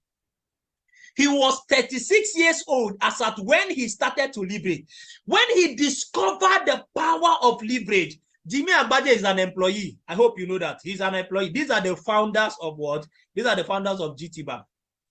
He was 36 years old as at when he started to leverage. When he discovered the power of leverage, Jimmy Agbaje is an employee. I hope you know that. He's an employee. These are the founders of what? These are the founders of GT Bank.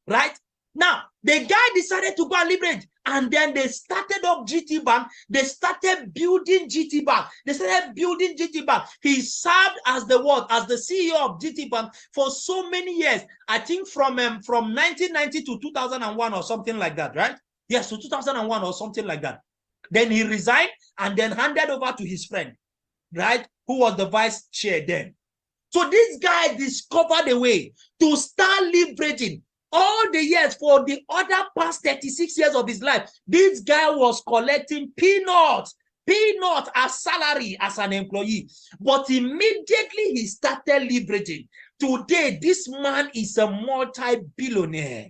Right? Now, the guy decided to go and leverage. And then they started up GT Bank. They started building GT Bank. They started building GT Bank. He served as the what? As the CEO of GT Bank for so many years. I think from 1990 to 2001 or something like that, right? Yes, to 2001 or something like that. Then he resigned and then handed over to his friend, right? Who was the vice chair then. So this guy discovered a way to start leveraging. All the years, for the other past 36 years of his life, this guy was collecting peanuts as salary as an employee. But immediately he started leveraging. Today, this man is a multi-billionaire.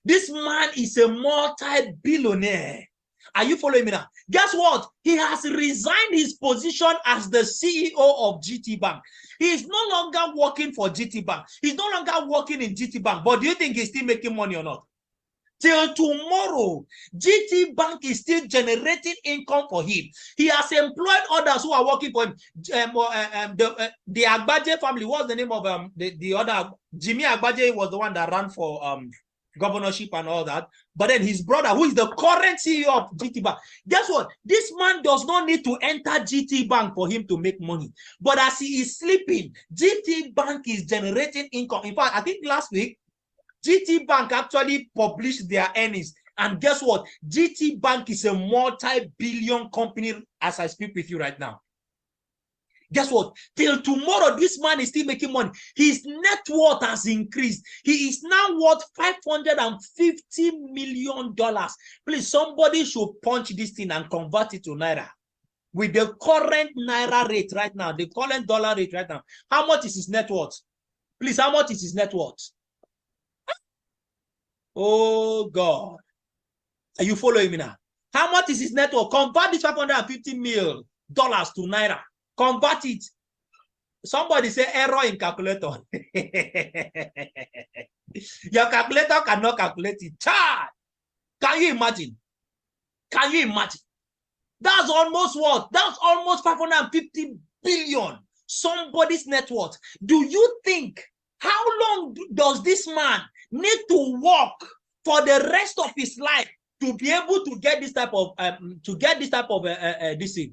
This man is a multi-billionaire. Are you following me now? Guess what? He has resigned his position as the CEO of GT Bank. He is no longer working for GT Bank. He's no longer working in GT Bank. But do you think he's still making money or not? Till tomorrow, GT Bank is still generating income for him. He has employed others who are working for him. The Agbaje family, what's the name of the other? Jimmy Agbaje was the one that ran for governorship and all that. But then his brother, who is the current CEO of GT Bank, guess what? This man does not need to enter GT Bank for him to make money. But as he is sleeping, GT Bank is generating income. In fact, I think last week, GT Bank actually published their earnings. And guess what? GT Bank is a multi-billion company as I speak with you right now. Guess what? Till tomorrow, this man is still making money. His net worth has increased. He is now worth $550 million. Please, somebody should punch this thing and convert it to Naira. With the current Naira rate right now, the current dollar rate right now, how much is his net worth? Please, how much is his net worth? Oh, God. Are you following me now? How much is his net worth? Convert this $550 million to Naira. Convert it. Somebody say error in calculator. Your calculator cannot calculate it. Chad! Can you imagine? Can you imagine? That's almost what? That's almost 550 billion. Somebody's net worth. Do you think, how long does this man need to work for the rest of his life to be able to get this type of this thing?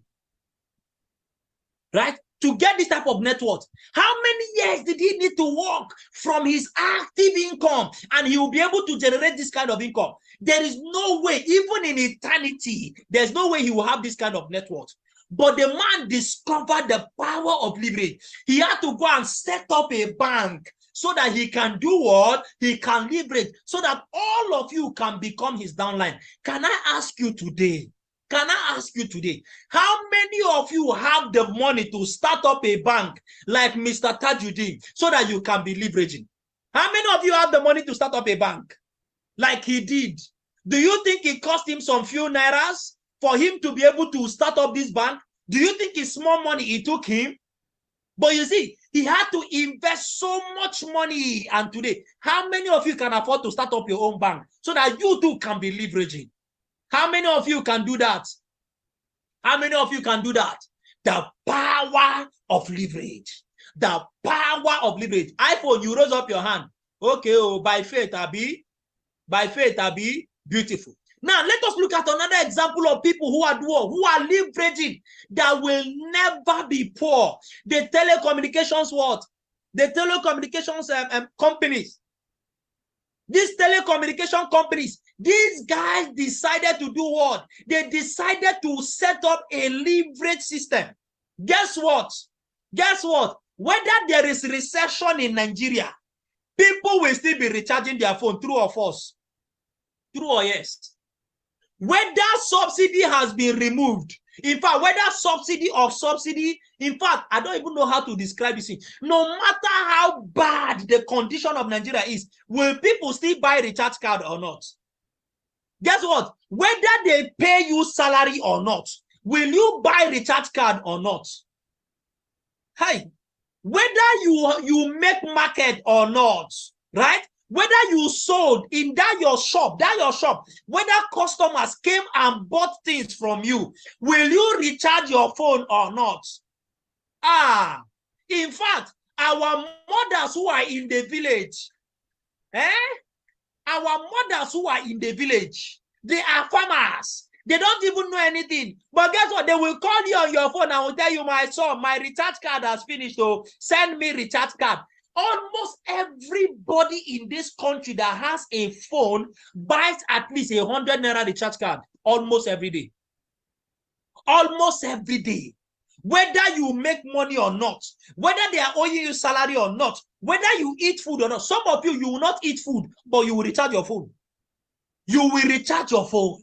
Right? To get this type of net worth. How many years did he need to work from his active income and he will be able to generate this kind of income? There is no way, even in eternity, there's no way he will have this kind of net worth. But the man discovered the power of leverage. He had to go and set up a bank so that he can do what? He can leverage so that all of you can become his downline. Can I ask you today? Can I ask you today, how many of you have the money to start up a bank like Mr. Tajuddin so that you can be leveraging? How many of you have the money to start up a bank like he did? Do you think it cost him some few nairas for him to be able to start up this bank? Do you think it's small money it took him? But you see, He had to invest so much money. And today, how many of you can afford to start up your own bank so that you too can be leveraging? How many of you can do that? How many of you can do that? The power of leverage. The power of leverage. iPhone, you raise up your hand. Okay, oh, by faith, Abi. By faith, Abi. Beautiful. Now, let us look at another example of people who are leveraging that will never be poor. The telecommunications what? The telecommunications companies. These telecommunication companies, these guys decided to do what? They decided to set up a leverage system. Guess what? Guess what? Whether there is recession in Nigeria, people will still be recharging their phone, true or false? True or yes? Whether subsidy has been removed, in fact, whether subsidy, in fact, I don't even know how to describe this thing. No matter how bad the condition of Nigeria is, will people still buy recharge card or not? Guess what? Whether they pay you salary or not, will you buy recharge card or not? Hey, whether you make market or not, right? Whether you sold in that your shop, whether customers came and bought things from you, will you recharge your phone or not? In fact, our mothers who are in the village, our mothers who are in the village, they are farmers. They don't even know anything. But guess what? They will call you on your phone and will tell you, my son, my recharge card has finished. So send me recharge card. Almost everybody in this country that has a phone buys at least 100 naira recharge card almost every day. Almost every day. Whether you make money or not, whether they are owing you salary or not, whether you eat food or not. Some of you will not eat food, but you will recharge your phone. You will recharge your phone.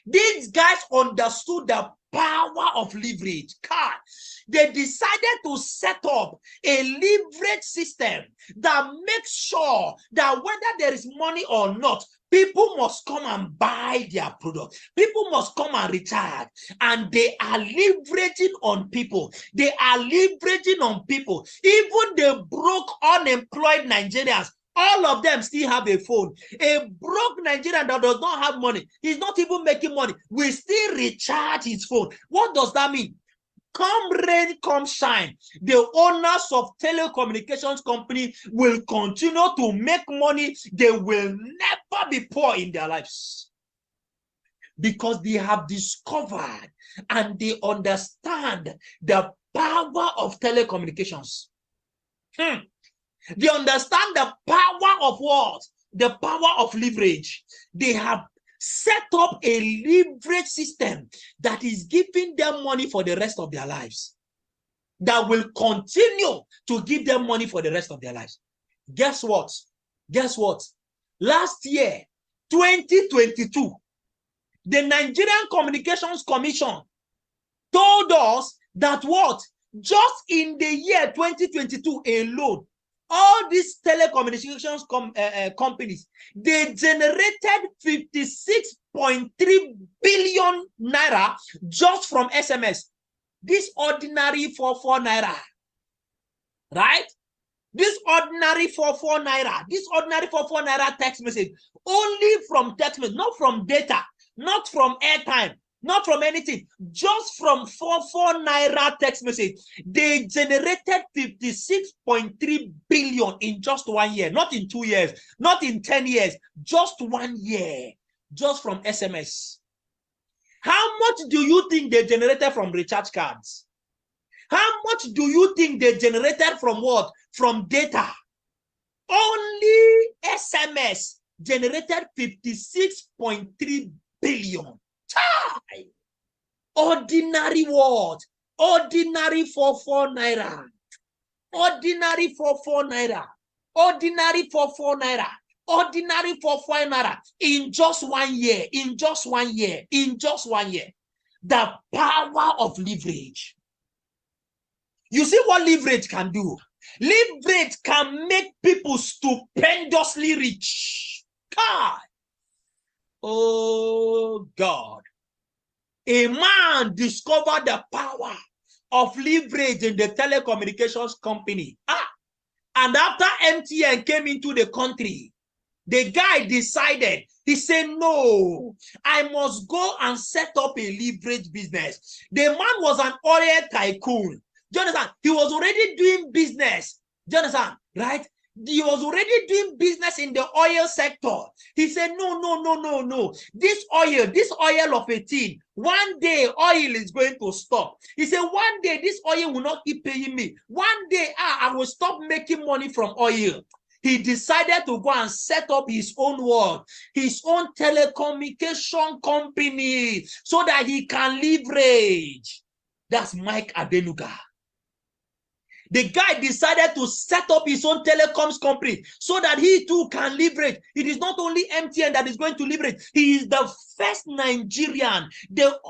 These guys understood the power of leverage. They decided to set up a leverage system that makes sure that whether there is money or not, people must come and buy their product. People must come and recharge. And they are leveraging on people. They are leveraging on people. Even the broke, unemployed Nigerians, all of them still have a phone. A broke Nigerian that does not have money, he's not even making money, will still recharge his phone. What does that mean? Come rain, come shine, the owners of telecommunications company will continue to make money. They will never be poor in their lives because they have discovered and they understand the power of telecommunications. They understand the power of what? The power of leverage. They have set up a leverage system that is giving them money for the rest of their lives. That will continue to give them money for the rest of their lives. Guess what? Guess what? Last year, 2022, the Nigerian Communications Commission told us that what? Just in the year 2022 alone, all these telecommunications companies, they generated 56.3 billion naira just from SMS. This ordinary 44 naira, right? This ordinary 44 naira, this ordinary 44 naira text message, only from text message, not from data, not from airtime, not from anything, just from 44 naira text message, they generated 56.3 billion in just 1 year, not in 2 years, not in 10 years, just 1 year, just from SMS. How much do you think they generated from recharge cards? How much do you think they generated from what? From data. Only SMS generated 56.3 billion. Ordinary what? Ordinary 44 naira. Ordinary 44 naira. Ordinary 44 naira. Ordinary 44 naira. In just 1 year. In just 1 year. In just 1 year. The power of leverage. You see what leverage can do? Leverage can make people stupendously rich. God. Oh God. A man discovered the power of leverage in the telecommunications company. And after MTN came into the country, the guy decided, he said, no, I must go and set up a leverage business. The man was an oil tycoon. Do you understand? He was already doing business. Do you understand? Right? He was already doing business in the oil sector. He said, no. This oil of a thing, one day oil is going to stop. He said, one day this oil will not keep paying me. One day I will stop making money from oil. He decided to go and set up his own world, his own telecommunication company, so that he can leverage. That's Mike Adenuga. The guy decided to set up his own telecoms company so that he too can leverage. It is not only MTN that is going to leverage. He is the first Nigerian that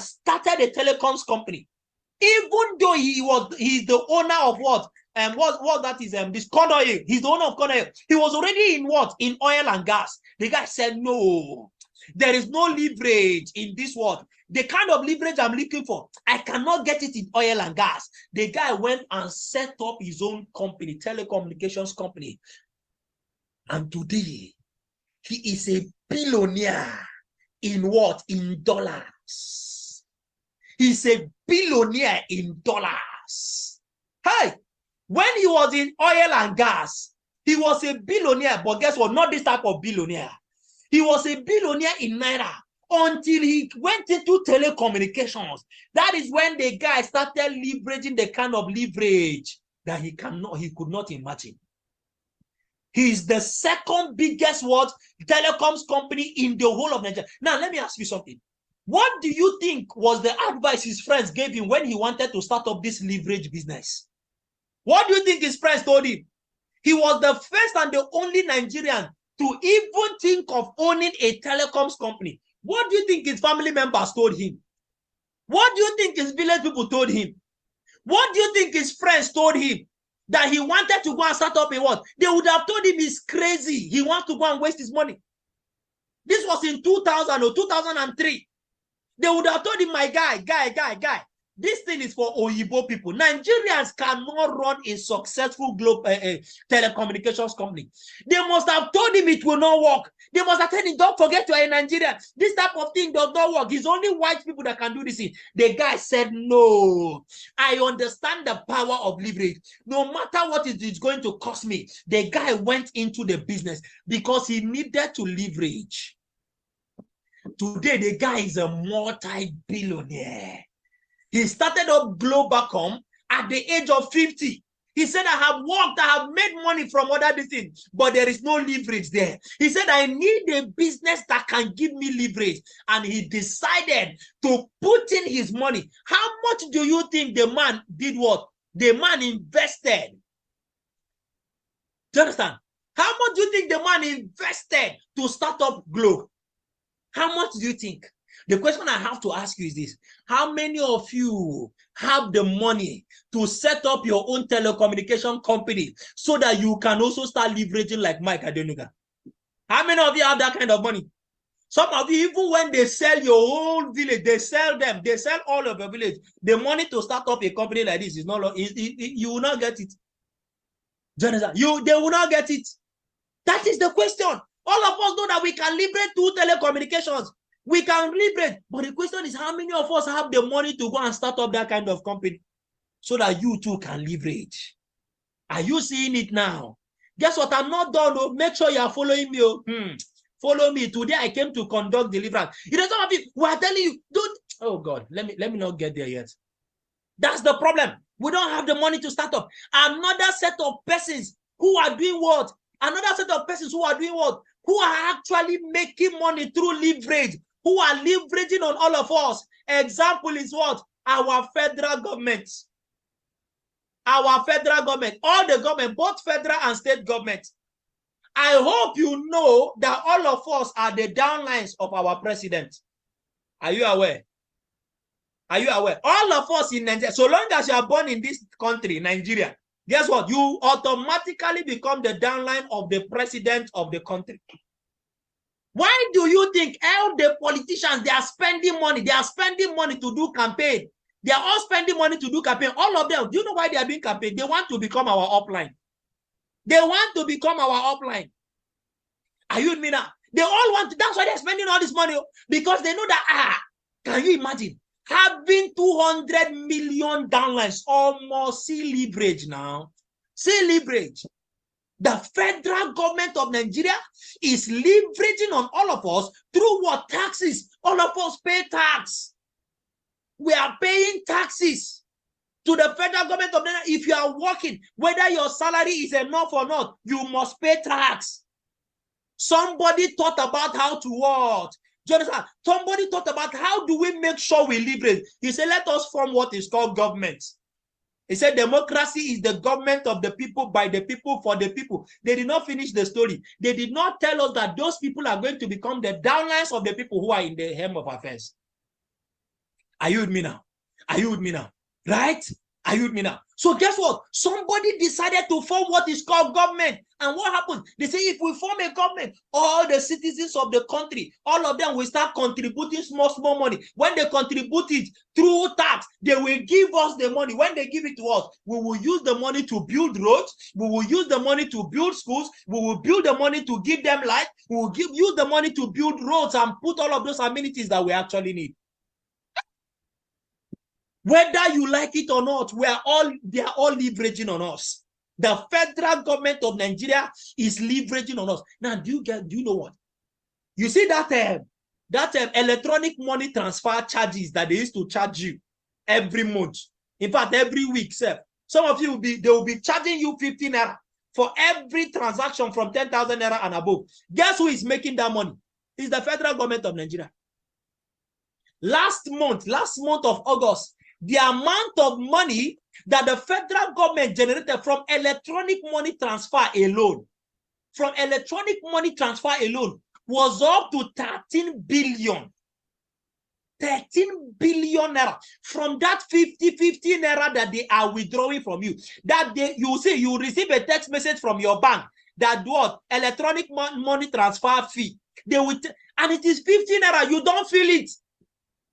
started a telecoms company. Even though he's the owner of what that is this corn oil. He's the owner of corn oil. He was already in what? In oil and gas. The guy said, no, there is no leverage in this world. The kind of leverage I'm looking for, I cannot get it in oil and gas. The guy went and set up his own company, telecommunications company. And today, he is a billionaire in what? In dollars. He's a billionaire in dollars. Hey, when he was in oil and gas, he was a billionaire, but guess what? Not this type of billionaire. He was a billionaire in Naira until he went into telecommunications. That is when the guy started leveraging the kind of leverage that he could not imagine. He is the second biggest telecoms company in the whole of Nigeria. Now, let me ask you something. What do you think was the advice his friends gave him when he wanted to start up this leverage business? What do you think his friends told him? He was the first and the only Nigerian to even think of owning a telecoms company. What do you think his family members told him? What do you think his village people told him? What do you think his friends told him? That he wanted to go and start up a what? They would have told him he's crazy. He wants to go and waste his money. This was in 2000 or 2003. They would have told him, my guy, this thing is for Oyibo people. Nigerians cannot run a successful global telecommunications company. They must have told him it will not work. They must have told him, don't forget you are a Nigerian. This type of thing does not work. It's only white people that can do this thing. The guy said, no, I understand the power of leverage. No matter what it is going to cost me, the guy went into the business because he needed to leverage. Today, the guy is a multi-billionaire. He started up Globacom at the age of 50. He said, I have worked, I have made money from other things, but there is no leverage there. He said, I need a business that can give me leverage. And he decided to put in his money. How much do you think the man did what? The man invested. Do you understand? How much do you think the man invested to start up Globe? How much do you think? The question I have to ask you is this. How many of you have the money to set up your own telecommunication company so that you can also start leveraging like Mike Adenuga? How many of you have that kind of money? Some of you, even when they sell your whole village, they sell all of your village. The money to start up a company like this is not, you will not get it. Jonathan, they will not get it. That is the question. All of us know that we can liberate through telecommunications. We can liberate. But the question is, how many of us have the money to go and start up that kind of company so that you too can leverage? Are you seeing it now? Guess what? I'm not done. Though. Make sure you are following me. Follow me. Today I came to conduct deliverance. You know, some of you who are telling you, don't. Oh God, let me not get there yet. That's the problem. We don't have the money to start up. Another set of persons who are doing what? Another set of persons who are doing what? Who are actually making money through leverage. Who are leveraging on all of us. Example is what? Our federal government. Our federal government. All the government, both federal and state government. I hope you know that all of us are the downlines of our president. Are you aware? Are you aware? All of us in Nigeria, so long as you are born in this country, Nigeria, guess what? You automatically become the downline of the president of the country. Why do you think all the politicians, they are spending money? They are spending money to do campaign. They are all spending money to do campaign. All of them. Do you know why they are doing campaign? They want to become our upline. They want to become our upline. Are you with me now? They all want to. That's why they're spending all this money, because they know that, can you imagine having 200 million downlines, almost see leverage now? See leverage. The federal government of Nigeria is leveraging on all of us through what? Taxes. All of us pay tax. We are paying taxes to the federal government of Nigeria. If you are working, whether your salary is enough or not, you must pay tax. Somebody thought about how to what? Do you understand? Somebody thought about how do we make sure we leverage. He said, let us form what is called government. He said, democracy is the government of the people, by the people, for the people. They did not finish the story. They did not tell us that those people are going to become the downlines of the people who are in the hem of affairs. Are you with me now? Are you with me now? Right? Are you with me now? So guess what? Somebody decided to form what is called government. And what happened? They say if we form a government, all the citizens of the country, all of them will start contributing small money. When they contribute it through tax, they will give us the money. When they give it to us, we will use the money to build roads. We will use the money to build schools. We will build the money to give them light. We will use the money to build roads and put all of those amenities that we actually need. Whether you like it or not, they are all leveraging on us. The federal government of Nigeria is leveraging on us. Now, do you know what? You see that electronic money transfer charges that they used to charge you every month. In fact, every week, sir. Some of you they will be charging you 15 naira for every transaction from 10,000 naira and above. Guess who is making that money? It's the federal government of Nigeria. Last month of August, the amount of money that the federal government generated from electronic money transfer alone, was up to 13 billion. 13 billion naira from that 50 naira that they are withdrawing from you. That you receive a text message from your bank that what? Electronic money transfer fee. And it is 50 naira. You don't feel it.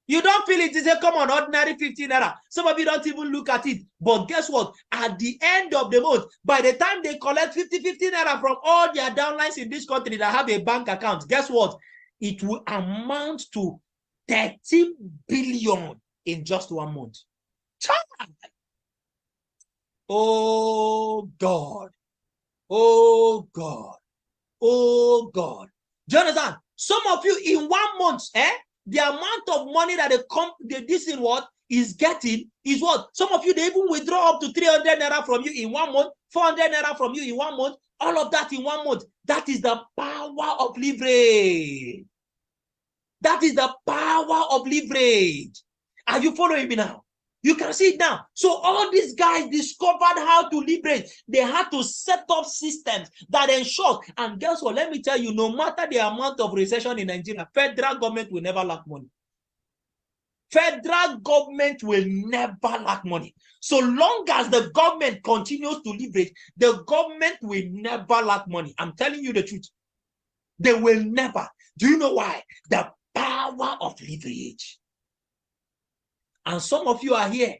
You don't feel it. It's a common ordinary 15 naira. Some of you don't even look at it. But guess what? At the end of the month, by the time they collect 50 naira from all their downlines in this country that have a bank account, guess what? It will amount to 13 billion in just 1 month. Oh God. Oh God. Oh God. Do you understand? Some of you in 1 month, the amount of money that is getting is what? Some of you, they even withdraw up to 300 naira from you in 1 month, 400 naira from you in 1 month, all of that in 1 month. That is the power of leverage. That is the power of leverage. Are you following me now? You can see it now. So all these guys discovered how to leverage. They had to set up systems that ensure. And guess what? Let me tell you, no matter the amount of recession in Nigeria, federal government will never lack money. Federal government will never lack money. So long as the government continues to leverage, the government will never lack money. I'm telling you the truth. They will never. Do you know why? The power of leverage. And some of you are here.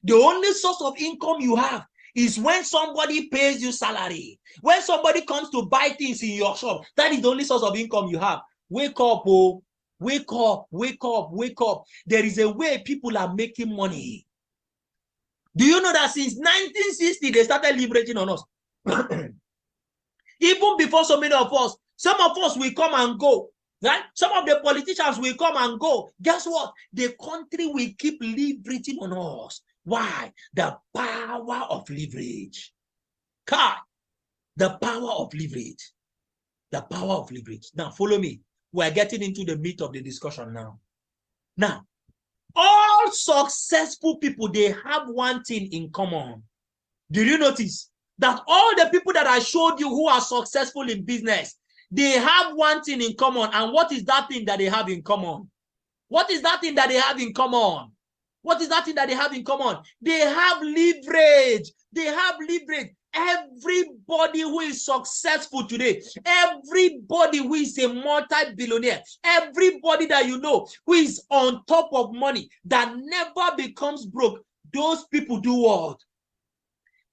The only source of income you have is when somebody pays you salary. When somebody comes to buy things in your shop, that is the only source of income you have. Wake up, oh. Wake up, wake up, wake up. There is a way people are making money. Do you know that since 1960, they started leveraging on us? Even before so many of us, some of us will come and go. Right? Some of the politicians will come and go. Guess what? The country will keep leveraging on us. Why? The power of leverage. God, the power of leverage. The power of leverage. Now, follow me. We're getting into the meat of the discussion now. Now, all successful people, they have one thing in common. Did you notice that all the people that I showed you who are successful in business, they have one thing in common? And what is that thing that they have in common? What is that thing that they have in common? What is that thing that they have in common? They have leverage. They have leverage. Everybody who is successful today, everybody who is a multi-billionaire, everybody that you know who is on top of money, that never becomes broke, those people do what?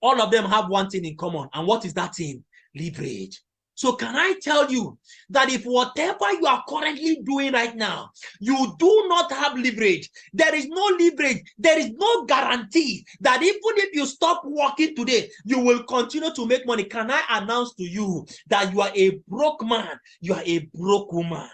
All of them have one thing in common. And what is that thing? Leverage. So can I tell you that if whatever you are currently doing right now, you do not have leverage, there is no leverage, there is no guarantee that even if you stop working today, you will continue to make money. Can I announce to you that you are a broke man, you are a broke woman?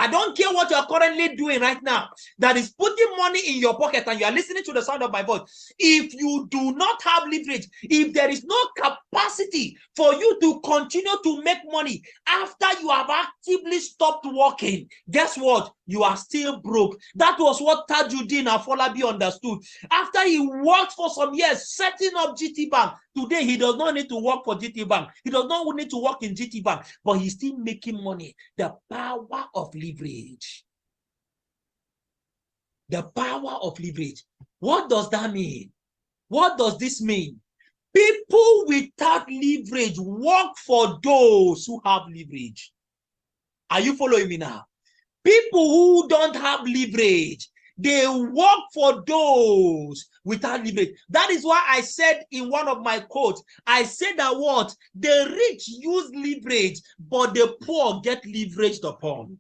I don't care what you are currently doing right now that is putting money in your pocket and you are listening to the sound of my voice. If you do not have leverage, if there is no capacity for you to continue to make money after you have actively stopped working, guess what? You are still broke. That was what Tajuddin Afolabi understood. After he worked for some years setting up GT Bank, today he does not need to work for GT Bank. He does not need to work in GT Bank, but he's still making money. The power of leverage. The power of leverage. What does that mean? What does this mean? People without leverage work for those who have leverage. Are you following me now? People who don't have leverage, they work for those without leverage. That is why I said in one of my quotes, I said that what? The rich use leverage, but the poor get leveraged upon.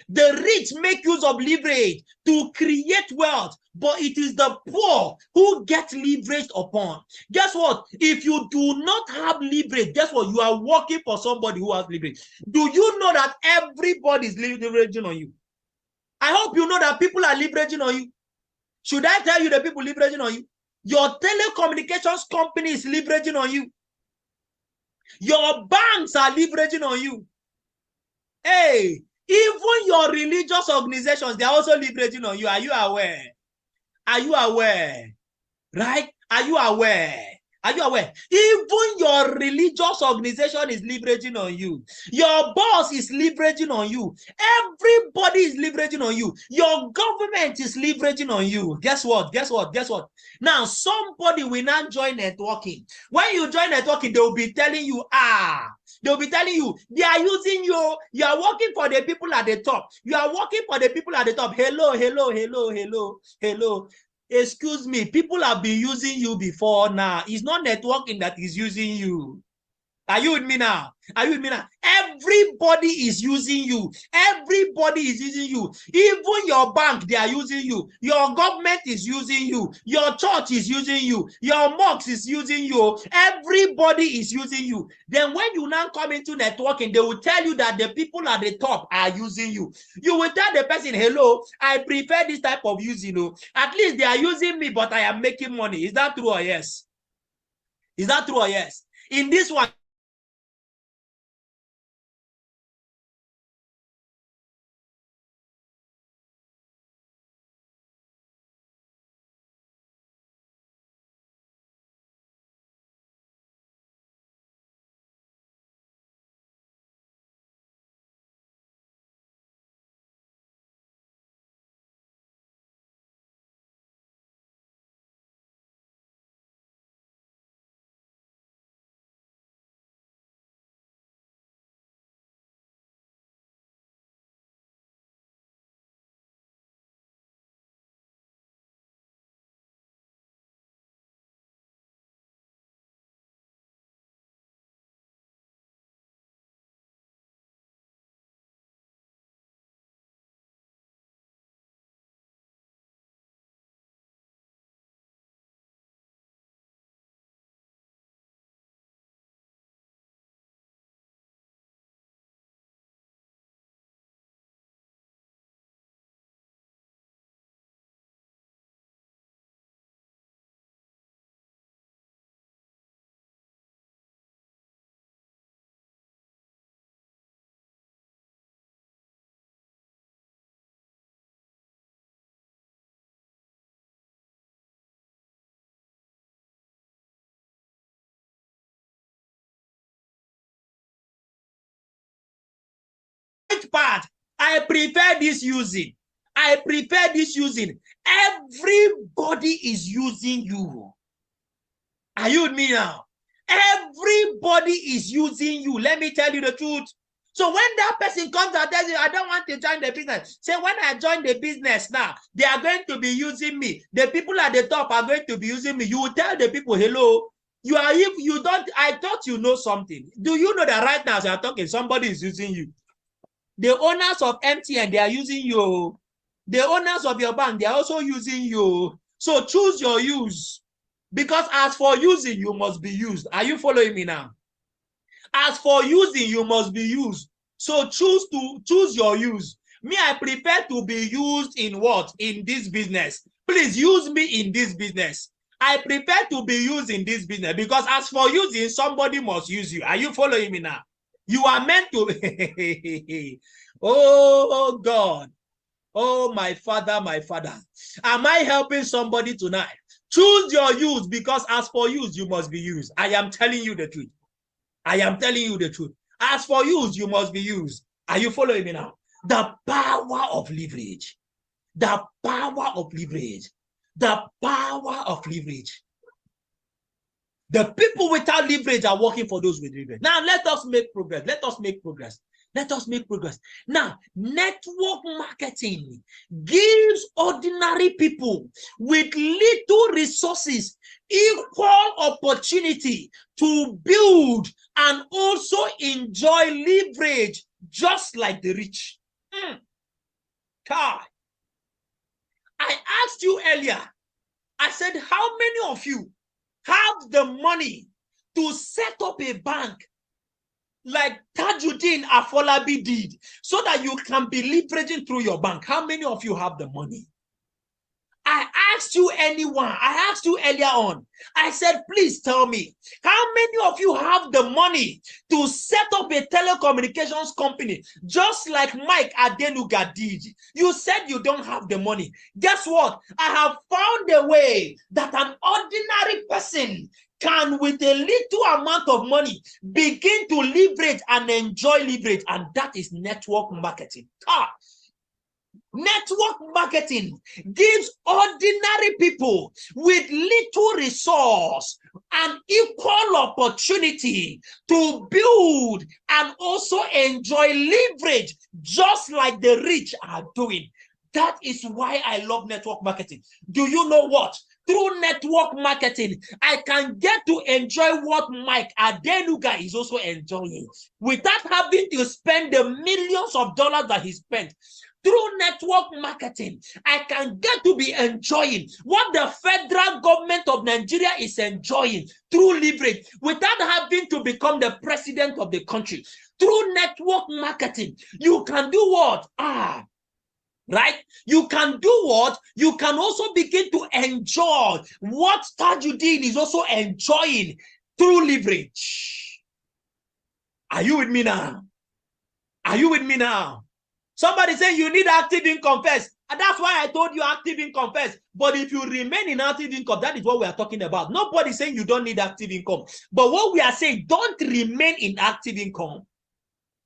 The rich make use of leverage to create wealth, but it is the poor who get leveraged upon. Guess what? If you do not have leverage, guess what? You are working for somebody who has leverage. Do you know that everybody is leveraging on you? I hope you know that people are leveraging on you. Should I tell you the people leveraging on you? Your telecommunications company is leveraging on you. Your banks are leveraging on you. Hey, even your religious organizations, they are also leveraging on you. Are you aware? Are you aware? Right? Are you aware? Are you aware? Even your religious organization is leveraging on you. Your boss is leveraging on you. Everybody is leveraging on you. Your government is leveraging on you. Guess what? Guess what? Guess what? Now, somebody will not join networking. When you join networking, they will be telling you, they'll be telling you, they are using you. You are working for the people at the top. You are working for the people at the top. Hello, hello, hello, hello, hello. Excuse me, people have been using you before now. It's not networking that is using you. Are you with me now? Are you with me now? Everybody is using you. Everybody is using you. Even your bank, they are using you. Your government is using you. Your church is using you. Your mosque is using you. Everybody is using you. Then when you now come into networking, they will tell you that the people at the top are using you. You will tell the person, hello, I prefer this type of using. At least they are using me, but I am making money. Is that true or yes? Is that true or yes? In this one, part, I prefer this using. I prefer this using. Everybody is using you. Are you with me now? Everybody is using you. Let me tell you the truth. So when that person comes and tells you, I don't want to join the business, say, when I join the business now, they are going to be using me. The people at the top are going to be using me. You will tell the people, hello, you are, if you don't, I thought you know something. Do you know that right now as you're talking, somebody is using you? The owners of MTN, they are using you. The owners of your bank, they are also using you. So choose your use. Because as for using, you must be used. Are you following me now? As for using, you must be used. So choose your use. Me, I prefer to be used in what? In this business. Please use me in this business. I prefer to be used in this business because as for using, somebody must use you. Are you following me now? You are meant to. Oh, God. Oh, my Father, my Father. Am I helping somebody tonight? Choose your use because as for use, you must be used. I am telling you the truth. I am telling you the truth. As for use, you must be used. Are you following me now? The power of leverage. The power of leverage. The power of leverage. The people without leverage are working for those with leverage. Now, let us make progress. Let us make progress. Let us make progress. Now, network marketing gives ordinary people with little resources equal opportunity to build and also enjoy leverage just like the rich. I asked you earlier, I said, how many of you have the money to set up a bank like Tajuddin Afolabi did so that you can be leveraging through your bank? How many of you have the money? I asked you I asked you earlier on, I said, please tell me, how many of you have the money to set up a telecommunications company just like Mike Adenuga did? You said you don't have the money. Guess what? I have found a way that an ordinary person can, with a little amount of money, begin to leverage and enjoy leverage, and that is network marketing. Network marketing gives ordinary people with little resource an equal opportunity to build and also enjoy leverage just like the rich are doing. That is why I love network marketing. Do you know what? Through network marketing, I can get to enjoy what Mike Adenuga is also enjoying without having to spend the millions of dollars that he spent. Through network marketing, I can get to be enjoying what the federal government of Nigeria is enjoying through leverage without having to become the president of the country. Through network marketing, you can do what? Right? You can do what? You can also begin to enjoy what Tajuddin is also enjoying through leverage. Are you with me now? Are you with me now? Somebody saying you need active income first. And that's why I told you active income first. But if you remain in active income, that is what we are talking about. Nobody saying you don't need active income. But what we are saying, don't remain in active income.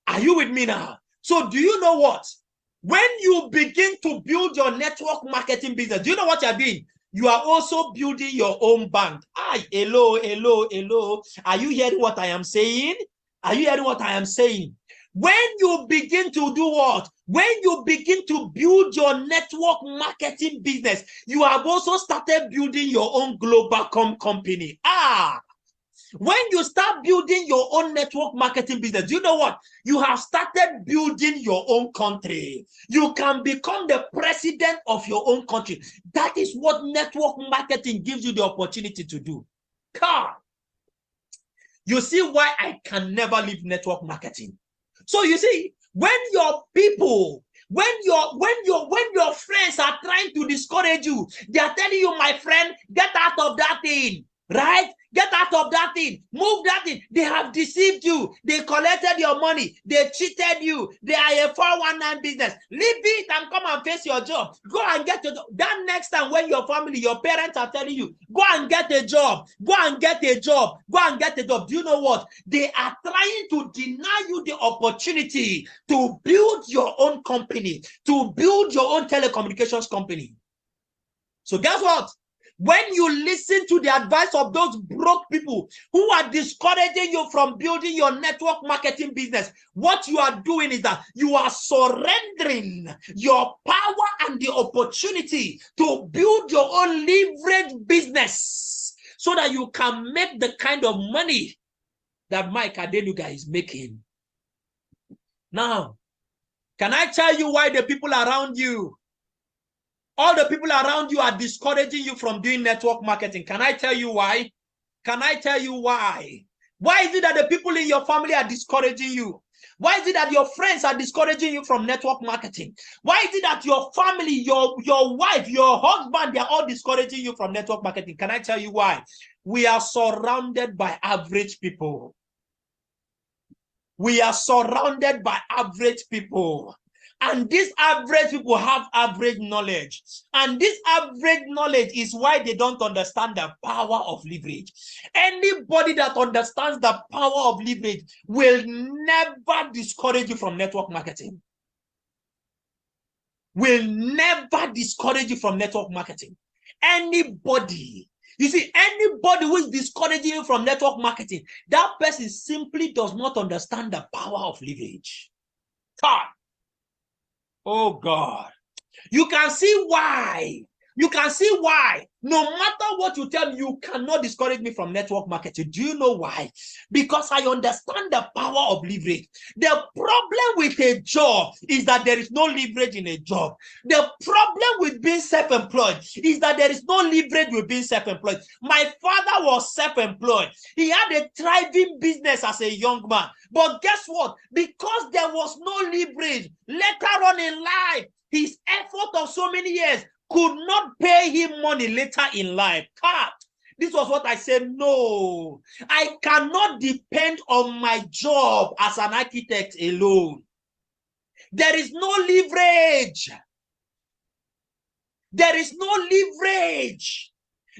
Are you with me now? So do you know what? When you begin to build your network marketing business, do you know what you're doing? You are also building your own bank. Hello. Are you hearing what I am saying? Are you hearing what I am saying? When you begin to do what? When you begin to build your network marketing business, you have also started building your own global company. When you start building your own network marketing business, do you know what? You have started building your own country. You can become the president of your own country. That is what network marketing gives you the opportunity to do. You see why I can never leave network marketing. So you see, when your people, when your friends are trying to discourage you, they are telling you, my friend, get out of that thing, right? Get out of that thing. Move that thing. They have deceived you. They collected your money. They cheated you. They are a 419 business. Leave it and come and face your job. Go and get a job. That next time when your family, your parents are telling you, go and get a job. Go and get a job. Go and get a job. Do you know what? They are trying to deny you the opportunity to build your own company, to build your own telecommunications company. So guess what? When you listen to the advice of those broke people who are discouraging you from building your network marketing business, what you are doing is that you are surrendering your power and the opportunity to build your own leverage business so that you can make the kind of money that Mike Adenuga is making. Now, can I tell you why the people around you, all the people around you are discouraging you from doing network marketing? Can I tell you why? Can I tell you why? Why is it that the people in your family are discouraging you? Why is it that your friends are discouraging you from network marketing? Why is it that your family, your wife, your husband, they are all discouraging you from network marketing? Can I tell you why? We are surrounded by average people. We are surrounded by average people. And these average people have average knowledge. And this average knowledge is why they don't understand the power of leverage. Anybody that understands the power of leverage will never discourage you from network marketing. Will never discourage you from network marketing. Anybody. You see, anybody who is discouraging you from network marketing, that person simply does not understand the power of leverage. God. Oh God. You can see why. You can see why. No matter what you tell me, you cannot discourage me from network marketing. Do you know why? Because I understand the power of leverage. The problem with a job is that there is no leverage in a job. The problem with being self-employed is that there is no leverage with being self-employed. My father was self-employed. He had a thriving business as a young man. But guess what? Because there was no leverage, later on in life, his effort of so many years could not pay him money later in life. God, this was what I said. No, I cannot depend on my job as an architect alone. There is no leverage. There is no leverage.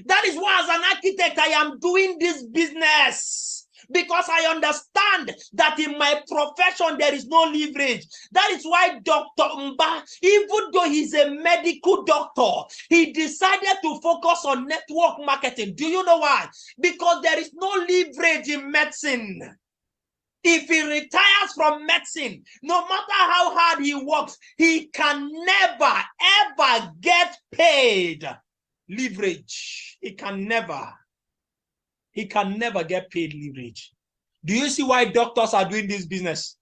That is why as an architect, I am doing this business. Because I understand that in my profession, there is no leverage. That is why Dr. Mba, even though he's a medical doctor, he decided to focus on network marketing. Do you know why? Because there is no leverage in medicine. If he retires from medicine, no matter how hard he works, he can never, ever get paid leverage. He can never get paid leverage. Do you see why doctors are doing this business?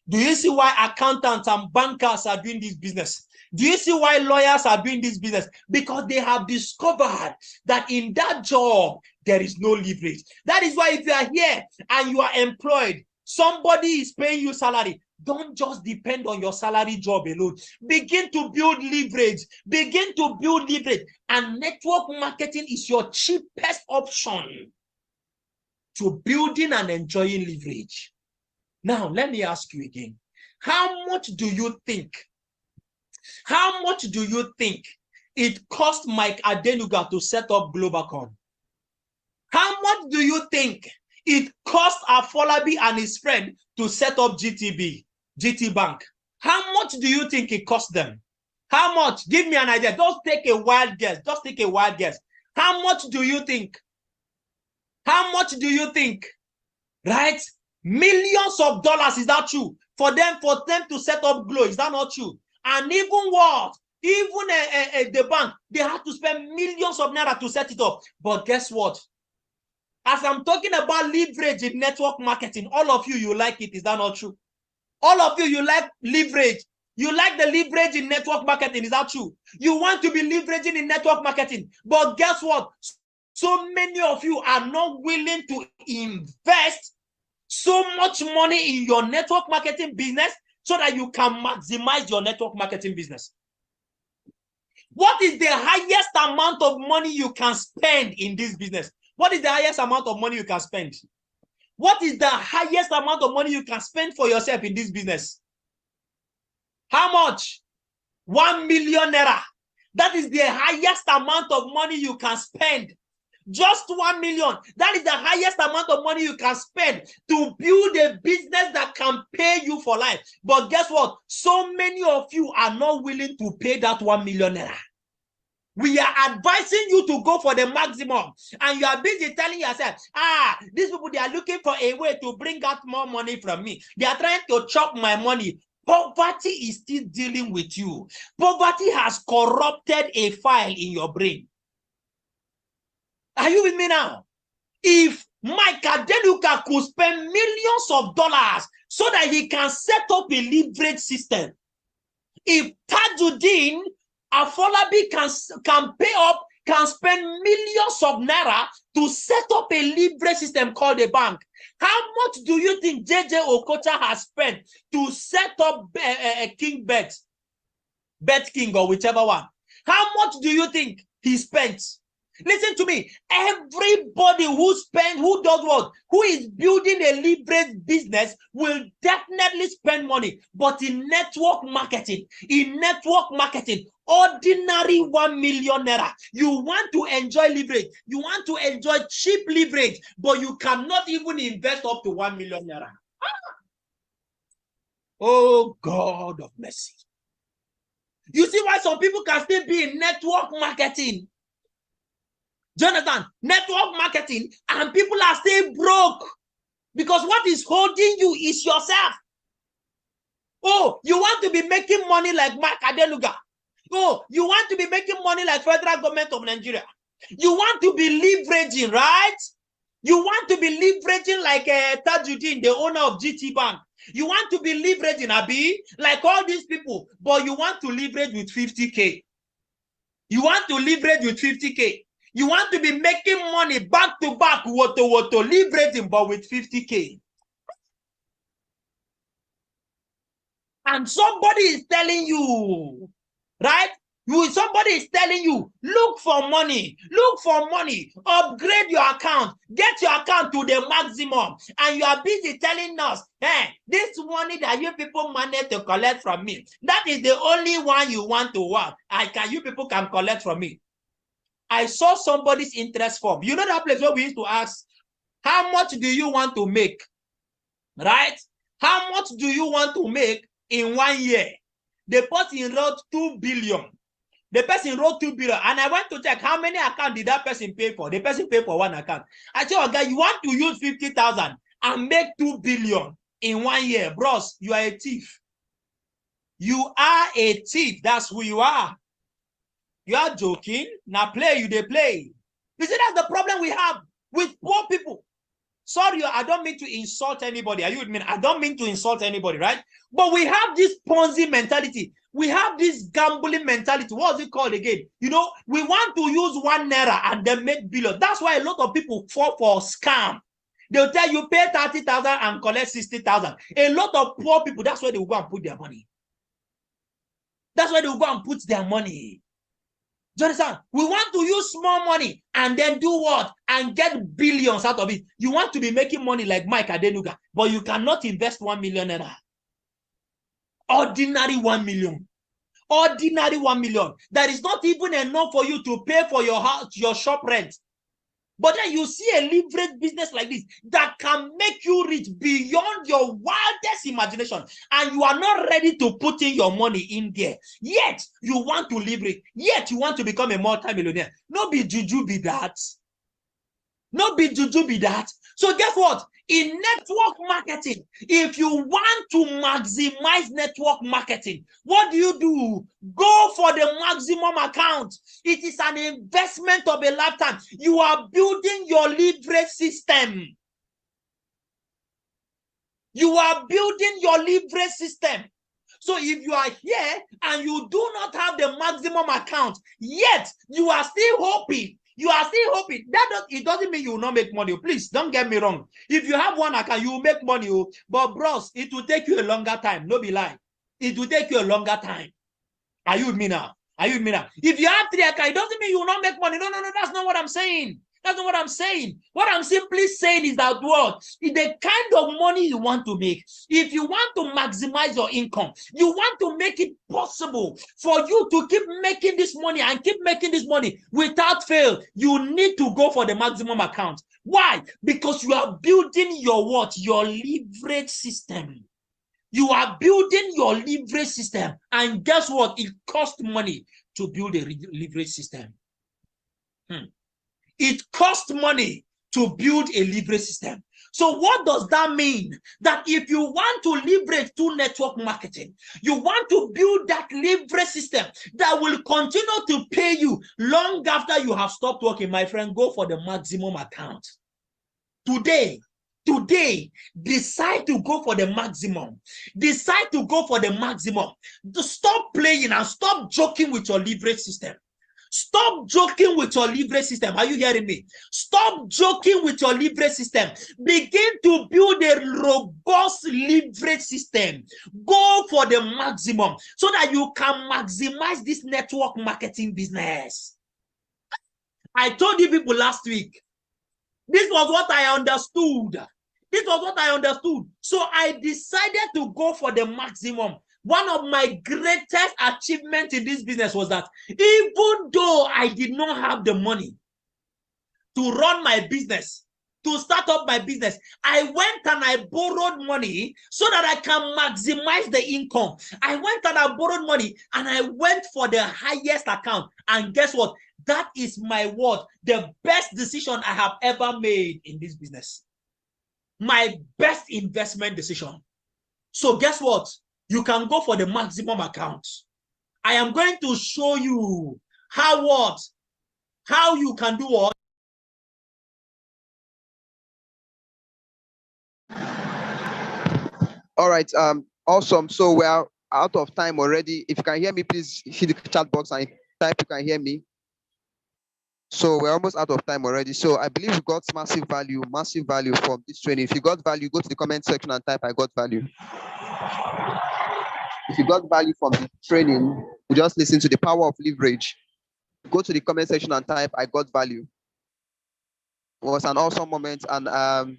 Do you see why accountants and bankers are doing this business? Do you see why lawyers are doing this business? Because they have discovered that in that job, there is no leverage. That is why if you are here and you are employed, somebody is paying you salary. Don't just depend on your salary job alone. Begin to build leverage. Begin to build leverage. And network marketing is your cheapest option to building and enjoying leverage. Now, let me ask you again. How much do you think it cost Mike Adenuga to set up Globalcom? How much do you think it cost Afolabi and his friend to set up GT Bank? How much do you think it cost them? How much? Give me an idea. Just take a wild guess. Just take a wild guess. How much do you think? How much do you think? Right? Millions of dollars. Is that true? For them to set up Glow. Is that not true? And even what? Even the bank, they had to spend millions of naira to set it up. But guess what? As I'm talking about leverage in network marketing, all of you, you like it. Is that not true? All of you, you like leverage. You like the leverage in network marketing. Is that true? You want to be leveraging in network marketing. But guess what? So many of you are not willing to invest so much money in your network marketing business so that you can maximize your network marketing business. What is the highest amount of money you can spend in this business? What is the highest amount of money you can spend? What is the highest amount of money you can spend for yourself in this business? How much? 1 million naira. That is the highest amount of money you can spend. Just 1 million. That is the highest amount of money you can spend to build a business that can pay you for life. But guess what? So many of you are not willing to pay that 1 million naira. We are advising you to go for the maximum, and you are busy telling yourself, these people, they are looking for a way to bring out more money from me. They are trying to chop my money. Poverty is still dealing with you. Poverty has corrupted a file in your brain. Are you with me now? If Mike Adenuga could spend millions of dollars so that he can set up a leverage system, if Tajuddin Afolabi can spend millions of naira to set up a leverage system called a bank, how much do you think JJ Okocha has spent to set up King Bet King, or whichever one? How much do you think he spent? Listen to me. Everybody who does what? Who is building a leverage business will definitely spend money. But in network marketing, ordinary 1 million naira, you want to enjoy leverage. You want to enjoy cheap leverage, but you cannot even invest up to 1 million naira. Oh, God of mercy. You see why some people can still be in network marketing? Jonathan, network marketing, and people are still broke because what is holding you is yourself. Oh, you want to be making money like Mike Adenuga. Oh, you want to be making money like federal government of Nigeria. You want to be leveraging, right? You want to be leveraging like Tajuddin, the owner of GT Bank. You want to be leveraging, Abi, like all these people, but you want to leverage with 50K. You want to leverage with 50K. You want to be making money back to back, leveraging, but with 50K. And somebody is telling you, right? Somebody is telling you, look for money, upgrade your account, get your account to the maximum. And you are busy telling us, hey, this money that you people manage to collect from me, that is the only one you want to work. You people can collect from me. I saw somebody's interest form. You know that place where we used to ask, how much do you want to make? Right? How much do you want to make in 1 year? The person wrote 2 billion. The person wrote 2 billion. And I went to check how many accounts did that person pay for. The person paid for 1 account. I said, okay, you want to use 50,000 and make 2 billion in 1 year. Bros, you are a thief. You are a thief. That's who you are. You are joking. Now play, they play. You see, that's the problem we have with poor people. Sorry, I don't mean to insult anybody. Are you with me? I don't mean to insult anybody, right? But we have this Ponzi mentality. We have this gambling mentality. What is it called again? You know, we want to use 1 naira and then make billion. That's why a lot of people fall for scam. They'll tell you pay 30,000 and collect 60,000. A lot of poor people, that's where they will go and put their money. That's where they will go and put their money. Do you understand? We want to use small money and then do what? And get billions out of it. You want to be making money like Mike Adenuga, but you cannot invest 1 million naira. Ordinary 1 million. Ordinary 1 million. That is not even enough for you to pay for your house, your shop rent. But then you see a leverage business like this that can make you rich beyond your wildest imagination, and you are not ready to put in your money in there. Yet you want to leverage. Yet you want to become a multi-millionaire. No be juju be that. No be juju be that. So guess what? In network marketing, if you want to maximize network marketing, what do? Go for the maximum account. It is an investment of a lifetime. You are building your leverage system. You are building your leverage system. So if you are here and you do not have the maximum account, yet you are still hoping, it doesn't mean you will not make money. Please don't get me wrong. If you have 1 account, you will make money. But bros, it will take you a longer time. No be lie. It will take you a longer time. Are you with me now? Are you with me now? If you have 3 accounts, it doesn't mean you will not make money. No, that's not what I'm saying. That's not what I'm saying. What I'm simply saying is that what? The kind of money you want to make, if you want to maximize your income, you want to make it possible for you to keep making this money and keep making this money without fail, you need to go for the maximum account. Why? Because you are building your what? Your leverage system. You are building your leverage system. And guess what? It costs money to build a leverage system. It costs money to build a leverage system. So what does that mean? That if you want to leverage through network marketing, you want to build that leverage system that will continue to pay you long after you have stopped working, my friend, go for the maximum account. Today, decide to go for the maximum. Decide to go for the maximum. Stop playing and stop joking with your leverage system. Stop joking with your leverage system. Are you hearing me? Stop joking with your leverage system. Begin to build a robust leverage system. Go for the maximum so that you can maximize this network marketing business. I told you people last week, this was what I understood. This was what I understood. So I decided to go for the maximum. One of my greatest achievements in this business was that even though I did not have the money to run my business, to start up my business, I went and I borrowed money so that I can maximize the income. I went and I borrowed money and I went for the highest account. And guess what? That is my word, the best decision I have ever made in this business. My best investment decision. So guess what? You can go for the maximum account. I am going to show you how you can do what? All right. Awesome. So we are out of time already. If you can hear me, please hit the chat box and type you can hear me. So we're almost out of time already. So I believe you got massive value from this training. If you got value, go to the comment section and type I got value. If you got value from the training, just listen to the power of leverage. Go to the comment section and type I got value. It was an awesome moment, and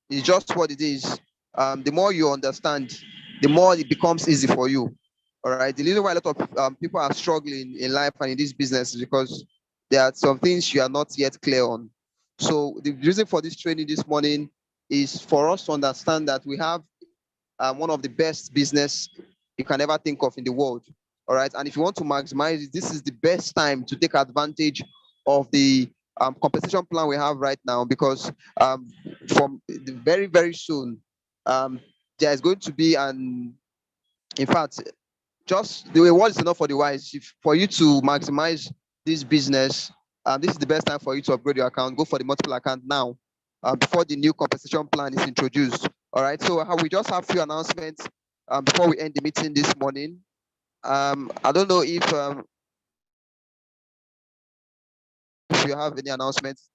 it's just what it is. The more you understand, the more it becomes easy for you. All right. The reason why a lot of people are struggling in life and in this business is because there are some things you are not yet clear on. So the reason for this training this morning is for us to understand that we have one of the best business you can ever think of in the world. All right. And if you want to maximize it, this is the best time to take advantage of the compensation plan we have right now, because from very, very soon, there is going to be in fact, just the way word is enough for the wise. For you to maximize this business, this is the best time for you to upgrade your account. Go for the multiple account now, before the new compensation plan is introduced. All right. So we just have a few announcements before we end the meeting this morning. I don't know if you have any announcements.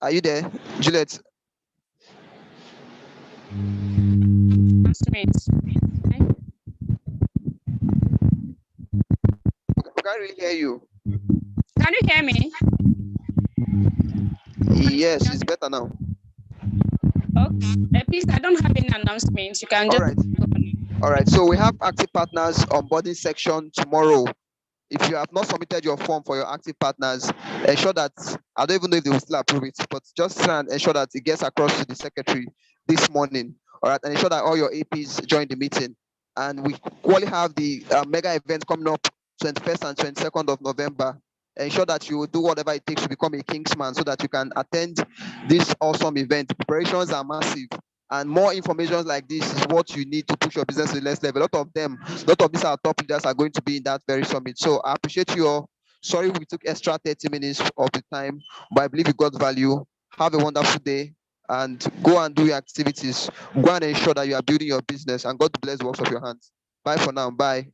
Are you there, Juliet? Announcements. We can't really hear you. Can you hear me? Yes, it's better now. Okay. Please, I don't have any announcements. You can just. All right. So we have active partners onboarding section tomorrow. If you have not submitted your form for your active partners, ensure that, I don't even know if they will still approve it, but just try and ensure that it gets across to the secretary this morning. All right. And ensure that all your APs join the meeting. And we quality have the mega event coming up 21st and 22nd of November. Ensure that you will do whatever it takes to become a Kingsman so that you can attend this awesome event. Preparations are massive, and more information like this is what you need to push your business to the next level. A lot of these our top leaders are going to be in that very summit. So I appreciate you all. Sorry we took extra 30 minutes of the time, but I believe you got value. Have a wonderful day and go and do your activities. Go and ensure that you are building your business, and God bless the works of your hands. Bye for now. Bye.